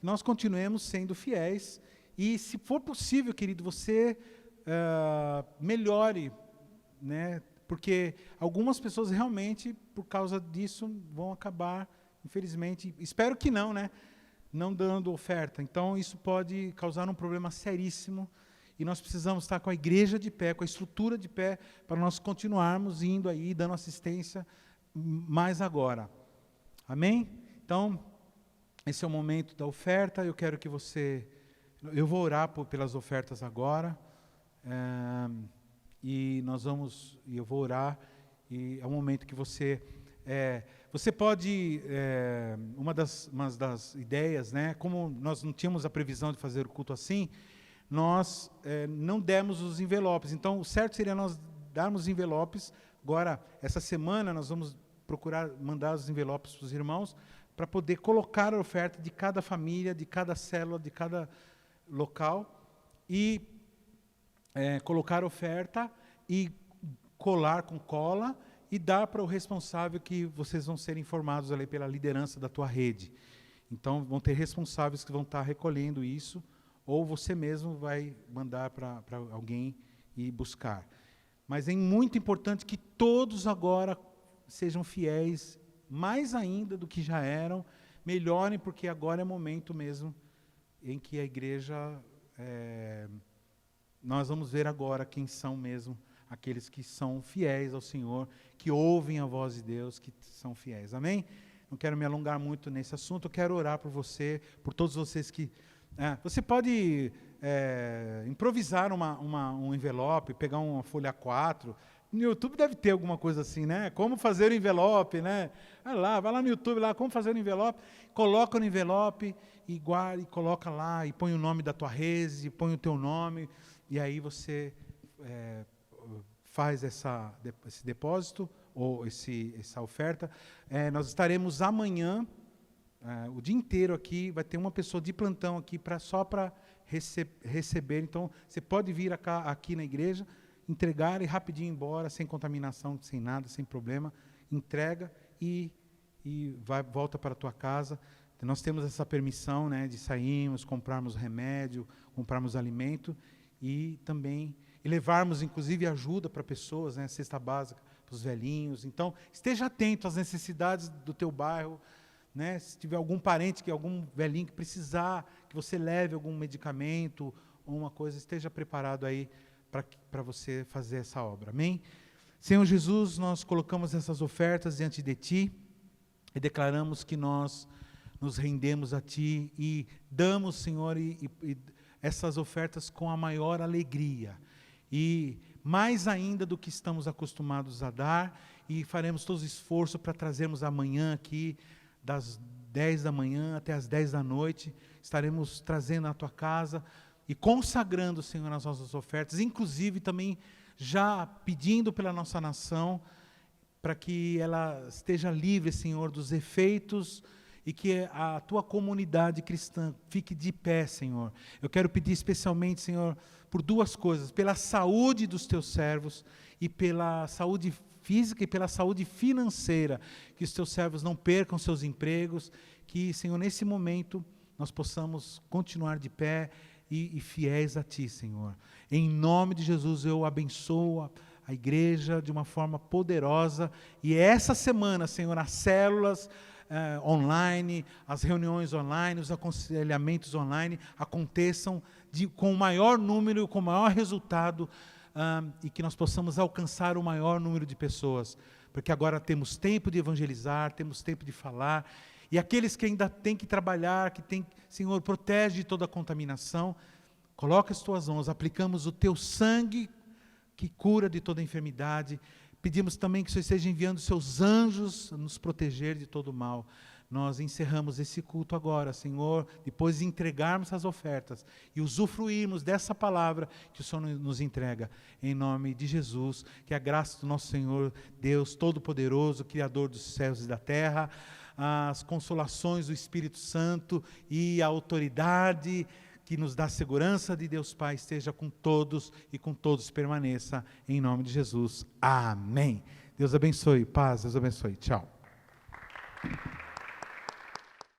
nós continuemos sendo fiéis e, se for possível, querido, você melhore, né? Porque algumas pessoas realmente, por causa disso, vão acabar, infelizmente, espero que não, né? Não dando oferta. Então, isso pode causar um problema seríssimo e nós precisamos estar com a igreja de pé, com a estrutura de pé, para nós continuarmos indo aí, dando assistência mais agora. Amém? Então, esse é o momento da oferta. Eu quero que você... Eu vou orar pelas ofertas agora. E eu vou orar. E é o momento que você... você pode... uma das ideias, né? Como nós não tínhamos a previsão de fazer o culto assim, nós não demos os envelopes. Então, o certo seria nós darmos envelopes. Agora, essa semana, nós vamos procurar mandar os envelopes para os irmãos, para poder colocar a oferta de cada família, de cada célula, de cada local, e colocar a oferta e colar com cola e dar para o responsável, que vocês vão ser informados ali pela liderança da tua rede. Então, vão ter responsáveis que vão estar recolhendo isso, ou você mesmo vai mandar para alguém ir buscar. Mas é muito importante que todos agora sejam fiéis, mais ainda do que já eram, melhorem, porque agora é momento mesmo em que a igreja... nós vamos ver agora quem são mesmo aqueles que são fiéis ao Senhor, que ouvem a voz de Deus, que são fiéis. Amém? Não quero me alongar muito nesse assunto, eu quero orar por você, por todos vocês que... você pode improvisar um envelope, pegar uma folha A4. No YouTube deve ter alguma coisa assim, né? Como fazer o envelope, né? Vai lá no YouTube, como fazer o envelope. Coloca no envelope e guarda, e coloca lá, e põe o nome da tua rede, põe o teu nome, e aí você faz esse depósito, ou essa oferta. Nós estaremos amanhã, o dia inteiro aqui, vai ter uma pessoa de plantão aqui só para receber. Então, você pode vir aqui na igreja, entregar e rapidinho ir embora, sem contaminação, sem nada, sem problema. Entrega e volta para a tua casa. Então, nós temos essa permissão, né, de sairmos, comprarmos remédio, comprarmos alimento e também levarmos, inclusive, ajuda para pessoas, né, cesta básica para os velhinhos. Então, esteja atento às necessidades do teu bairro, né? Se tiver algum parente, algum velhinho que precisar, que você leve algum medicamento ou uma coisa, esteja preparado aí para você fazer essa obra. Amém? Senhor Jesus, nós colocamos essas ofertas diante de Ti e declaramos que nós nos rendemos a Ti e damos, Senhor, e essas ofertas com a maior alegria. E mais ainda do que estamos acostumados a dar, e faremos todo o esforço para trazermos amanhã aqui, das 10 da manhã até as 10 da noite, estaremos trazendo à tua casa e consagrando, Senhor, as nossas ofertas, inclusive também já pedindo pela nossa nação, para que ela esteja livre, Senhor, dos efeitos e que a tua comunidade cristã fique de pé, Senhor. Eu quero pedir especialmente, Senhor, por duas coisas: pela saúde dos teus servos e pela saúde física e pela saúde financeira, que os teus servos não percam seus empregos, que, Senhor, nesse momento nós possamos continuar de pé e fiéis a Ti, Senhor. Em nome de Jesus, eu abençoo a igreja de uma forma poderosa, e essa semana, Senhor, as células online, as reuniões online, os aconselhamentos online aconteçam com o maior número, com o maior resultado, e que nós possamos alcançar o maior número de pessoas, porque agora temos tempo de evangelizar, temos tempo de falar, e aqueles que ainda têm que trabalhar, Senhor, protege de toda a contaminação, coloca as tuas mãos, aplicamos o teu sangue que cura de toda enfermidade. Pedimos também que o Senhor esteja enviando os seus anjos a nos proteger de todo mal. Nós encerramos esse culto agora, Senhor, depois de entregarmos as ofertas e usufruirmos dessa palavra que o Senhor nos entrega. Em nome de Jesus, que a graça do nosso Senhor, Deus Todo-Poderoso, Criador dos céus e da terra, as consolações do Espírito Santo e a autoridade que nos dá segurança de Deus Pai esteja com todos e com todos permaneça, em nome de Jesus. Amém. Deus abençoe. Paz, Deus abençoe. Tchau.